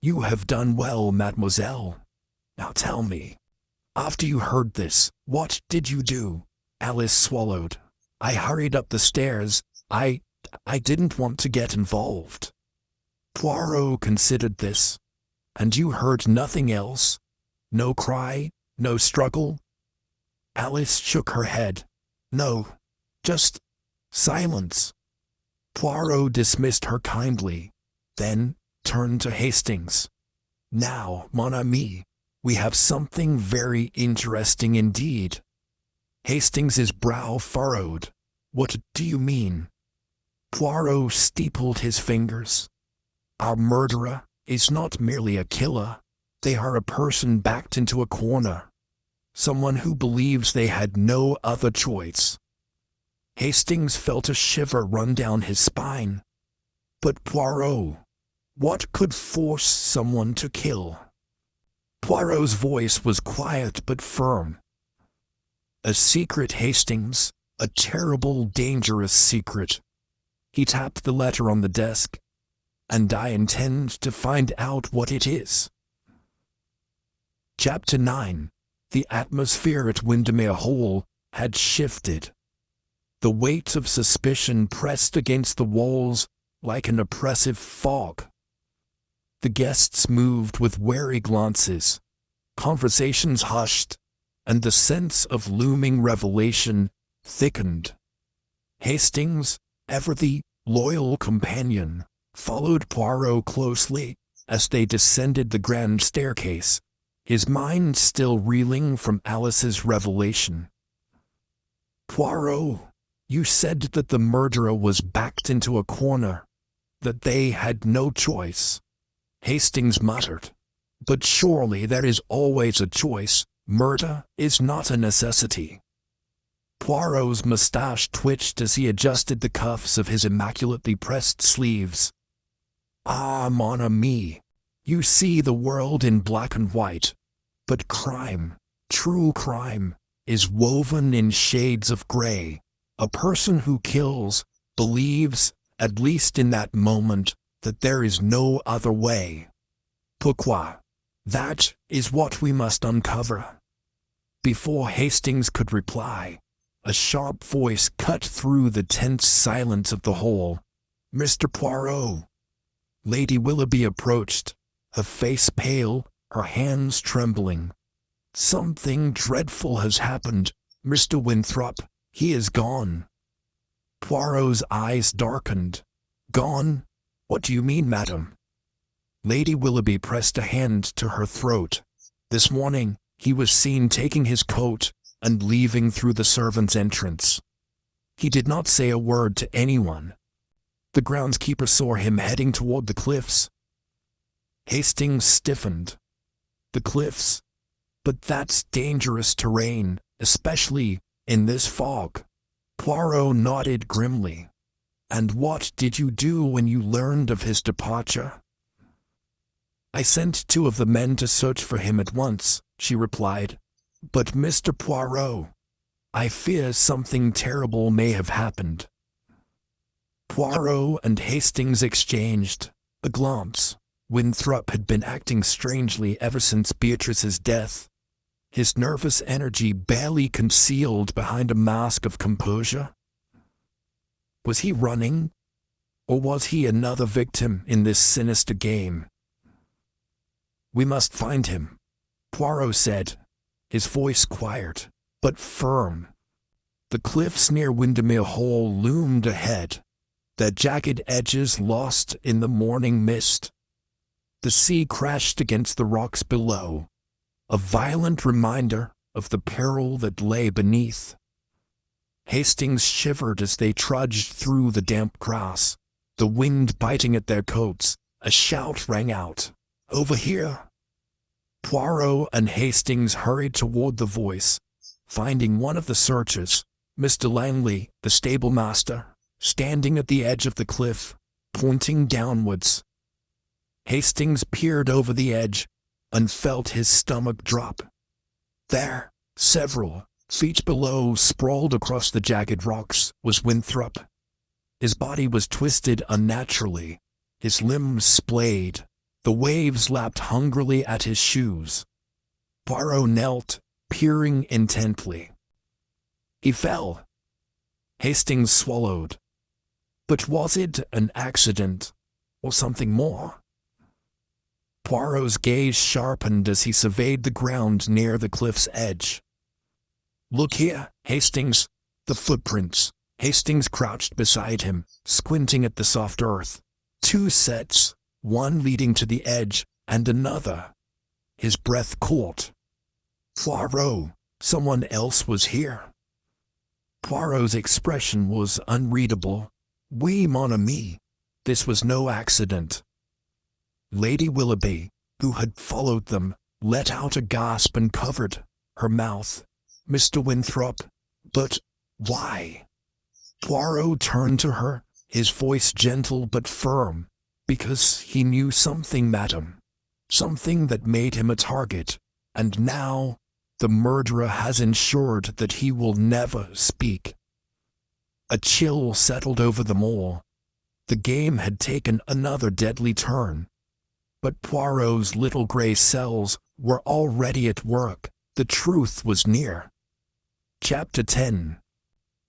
Speaker 1: You have done well, mademoiselle. Now tell me, after you heard this, what did you do?" Alice swallowed. "I hurried up the stairs. I didn't want to get involved." Poirot considered this. "And you heard nothing else? No cry? No struggle?" Alice shook her head. "No, just silence." Poirot dismissed her kindly, then turned to Hastings. "Now, mon ami, we have something very interesting indeed." Hastings's brow furrowed. "What do you mean?" Poirot steepled his fingers. "Our murderer is not merely a killer. They are a person backed into a corner. Someone who believes they had no other choice." Hastings felt a shiver run down his spine. "But Poirot, what could force someone to kill?" Poirot's voice was quiet but firm. "A secret, Hastings, a terrible, dangerous secret." He tapped the letter on the desk. "And I intend to find out what it is." Chapter 9. The atmosphere at Windermere Hall had shifted. The weight of suspicion pressed against the walls like an oppressive fog. The guests moved with wary glances. Conversations hushed, and the sense of looming revelation thickened. Hastings, ever the loyal companion, followed Poirot closely as they descended the grand staircase, his mind still reeling from Alice's revelation. "Poirot, you said that the murderer was backed into a corner, that they had no choice." Hastings muttered. "But surely there is always a choice. Murder is not a necessity." Poirot's moustache twitched as he adjusted the cuffs of his immaculately pressed sleeves. "Ah, mon ami, you see the world in black and white, but crime, true crime, is woven in shades of gray. A person who kills believes, at least in that moment, that there is no other way. Pourquoi? That is what we must uncover." Before Hastings could reply, a sharp voice cut through the tense silence of the hall. "Mr. Poirot." Lady Willoughby approached, her face pale, her hands trembling. "Something dreadful has happened, Mr. Winthrop. He is gone." Poirot's eyes darkened. "Gone? What do you mean, madam?" Lady Willoughby pressed a hand to her throat. "This morning, he was seen taking his coat and leaving through the servants' entrance. He did not say a word to anyone. The groundskeeper saw him heading toward the cliffs." Hastings stiffened. "The cliffs? But that's dangerous terrain, especially in this fog." Poirot nodded grimly. "And what did you do when you learned of his departure?" "I sent 2 of the men to search for him at once," she replied. "But Mr. Poirot, I fear something terrible may have happened." Poirot and Hastings exchanged a glance. Winthrop had been acting strangely ever since Beatrice's death, his nervous energy barely concealed behind a mask of composure. Was he running? Or was he another victim in this sinister game? "We must find him," Poirot said, his voice quiet, but firm. The cliffs near Windermere Hall loomed ahead, their jagged edges lost in the morning mist. The sea crashed against the rocks below, a violent reminder of the peril that lay beneath. Hastings shivered as they trudged through the damp grass, the wind biting at their coats. A shout rang out, "Over here!" Poirot and Hastings hurried toward the voice, finding one of the searchers, Mr. Langley, the stable-master, standing at the edge of the cliff, pointing downwards. Hastings peered over the edge and felt his stomach drop. There, several feet below, sprawled across the jagged rocks, was Winthrop. His body was twisted unnaturally, his limbs splayed. The waves lapped hungrily at his shoes. Poirot knelt, peering intently. He fell. Hastings swallowed. But was it an accident, or something more? Poirot's gaze sharpened as he surveyed the ground near the cliff's edge. "Look here, Hastings, the footprints." Hastings crouched beside him, squinting at the soft earth. Two sets, one leading to the edge, and another. His breath caught. Poirot, someone else was here. Poirot's expression was unreadable. Oui, mon ami. This was no accident. Lady Willoughby, who had followed them, let out a gasp and covered her mouth. "Mr. Winthrop, but why?" Poirot turned to her, his voice gentle but firm. "Because he knew something, madam. Something that made him a target, and now the murderer has ensured that he will never speak." A chill settled over them all. The game had taken another deadly turn. But Poirot's little grey cells were already at work. The truth was near. Chapter 10.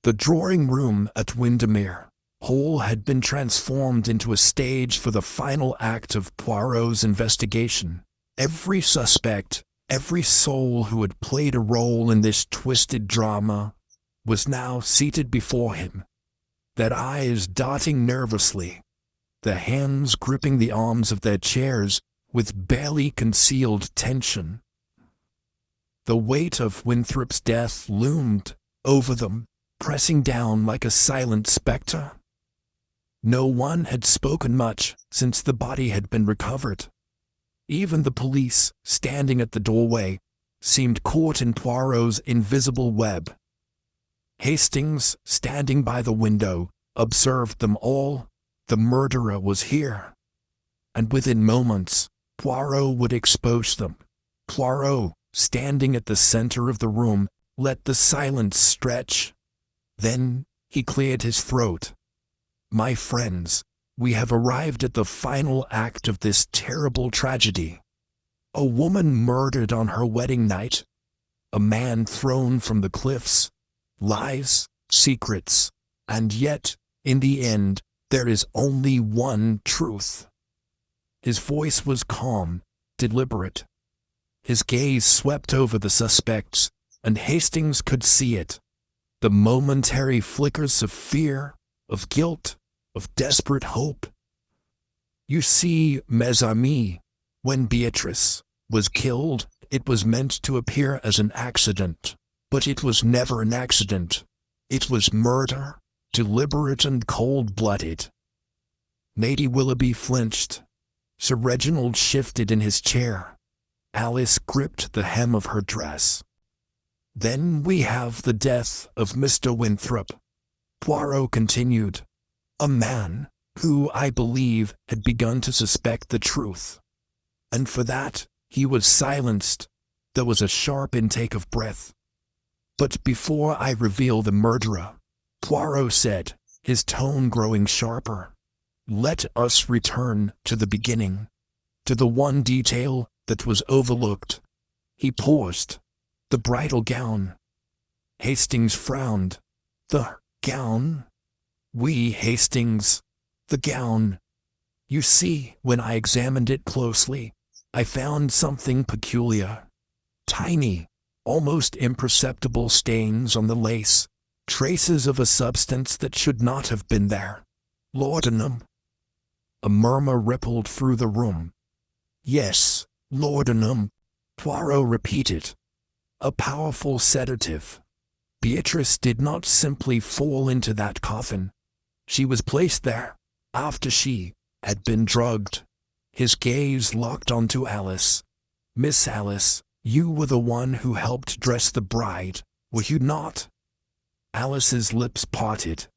Speaker 1: The drawing-room at Windermere Hall had been transformed into a stage for the final act of Poirot's investigation. Every suspect, every soul who had played a role in this twisted drama, was now seated before him, their eyes darting nervously, their hands gripping the arms of their chairs with barely concealed tension. The weight of Winthrop's death loomed over them, pressing down like a silent spectre. No one had spoken much since the body had been recovered. Even the police, standing at the doorway, seemed caught in Poirot's invisible web. Hastings, standing by the window, observed them all. The murderer was here. And within moments, Poirot would expose them. Poirot, standing at the center of the room, let the silence stretch. Then he cleared his throat. "My friends, we have arrived at the final act of this terrible tragedy. A woman murdered on her wedding night. A man thrown from the cliffs. Lies, secrets, and yet, in the end, there is only one truth." His voice was calm, deliberate. His gaze swept over the suspects, and Hastings could see it. The momentary flickers of fear, of guilt, of desperate hope. "You see, mes amis, when Beatrice was killed, it was meant to appear as an accident. But it was never an accident. It was murder, deliberate and cold-blooded." Lady Willoughby flinched. Sir Reginald shifted in his chair. Alice gripped the hem of her dress. "Then we have the death of Mr. Winthrop," Poirot continued. "A man who, I believe, had begun to suspect the truth. And for that, he was silenced." There was a sharp intake of breath. "But before I reveal the murderer," Poirot said, his tone growing sharper, "let us return to the beginning, to the one detail that was overlooked." He paused. "The bridal gown." Hastings frowned. "The gown?" "Oui, Hastings, the gown. You see, when I examined it closely, I found something peculiar. Tiny, almost imperceptible stains on the lace, traces of a substance that should not have been there. Laudanum." A murmur rippled through the room. "Yes, laudanum," Poirot repeated. "A powerful sedative. Beatrice did not simply fall into that coffin. She was placed there, after she had been drugged." His gaze locked onto Alice. "Miss Alice, you were the one who helped dress the bride, were you not?" Alice's lips parted.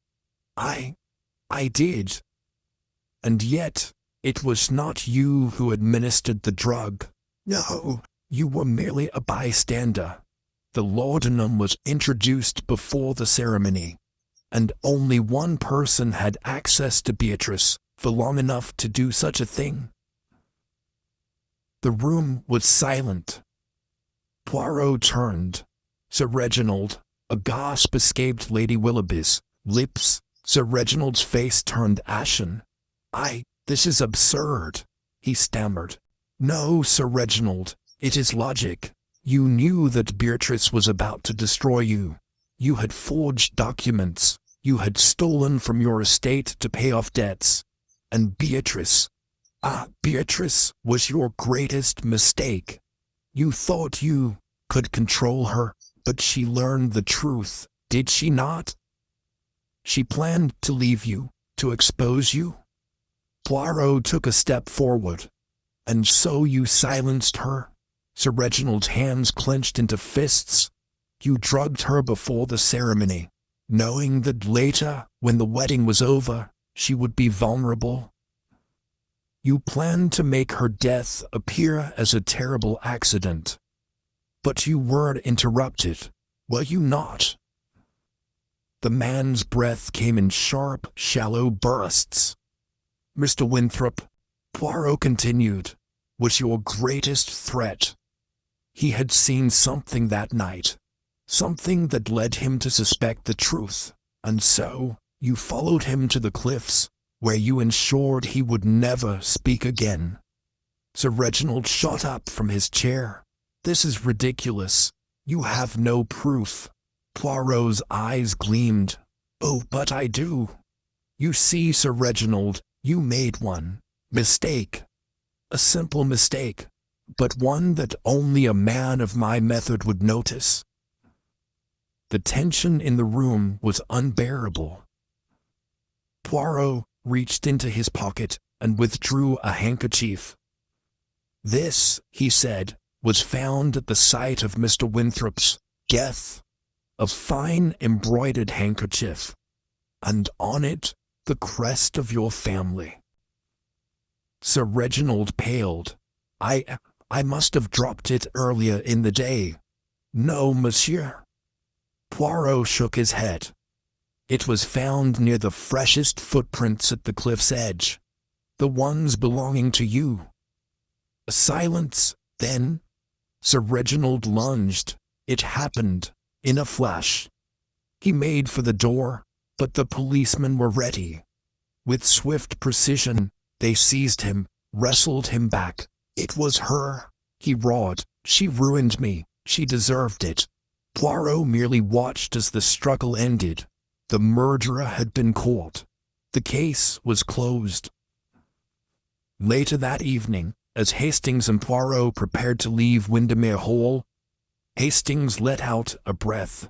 Speaker 1: I did." "And yet, it was not you who administered the drug." "No, you were merely a bystander. The laudanum was introduced before the ceremony, and only one person had access to Beatrice for long enough to do such a thing." The room was silent. Poirot turned. Sir Reginald. A gasp escaped Lady Willoughby's lips. Sir Reginald's face turned ashen. This is absurd," he stammered. "No, Sir Reginald, it is logic. You knew that Beatrice was about to destroy you. You had forged documents. You had stolen from your estate to pay off debts. And Beatrice was your greatest mistake. You thought you could control her, but she learned the truth, did she not? She planned to leave you, to expose you." Poirot took a step forward. "And so you silenced her?" Sir Reginald's hands clenched into fists. "You drugged her before the ceremony, knowing that later, when the wedding was over, she would be vulnerable. You planned to make her death appear as a terrible accident. But you were interrupted, were you not?" The man's breath came in sharp, shallow bursts. "Mr. Winthrop," Poirot continued, "was your greatest threat. He had seen something that night, something that led him to suspect the truth, and so you followed him to the cliffs, where you ensured he would never speak again." Sir Reginald shot up from his chair. "This is ridiculous. You have no proof." Poirot's eyes gleamed. "Oh, but I do. You see, Sir Reginald, you made one mistake. A simple mistake, but one that only a man of my method would notice." The tension in the room was unbearable. Poirot reached into his pocket and withdrew a handkerchief. "This," he said, "was found at the site of Mr. Winthrop's death. A fine embroidered handkerchief, and on it the crest of your family." Sir Reginald paled. I must have dropped it earlier in the day." "No, monsieur." Poirot shook his head. "It was found near the freshest footprints at the cliff's edge, the ones belonging to you." A silence, then Sir Reginald lunged. It happened in a flash. He made for the door, but the policemen were ready. With swift precision, they seized him, wrestled him back. "It was her," he roared. "She ruined me. She deserved it." Poirot merely watched as the struggle ended. The murderer had been caught. The case was closed. Later that evening, as Hastings and Poirot prepared to leave Windermere Hall, Hastings let out a breath.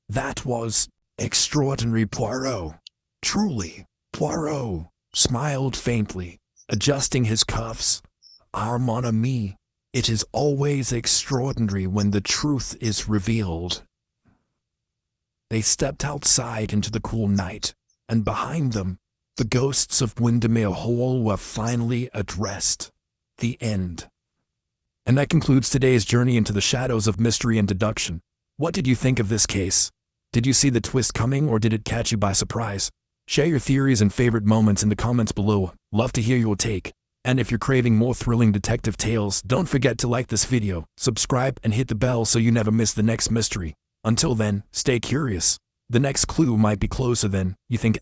Speaker 1: "That was extraordinary, Poirot. Truly." Poirot smiled faintly, adjusting his cuffs. "Ah, mon ami, it is always extraordinary when the truth is revealed." They stepped outside into the cool night, and behind them, the ghosts of Windermere Hall were finally addressed. The end. And that concludes today's journey into the shadows of mystery and deduction. What did you think of this case? Did you see the twist coming, or did it catch you by surprise? Share your theories and favorite moments in the comments below. Love to hear your take. And if you're craving more thrilling detective tales, don't forget to like this video, subscribe, and hit the bell so you never miss the next mystery. Until then, stay curious. The next clue might be closer than you think.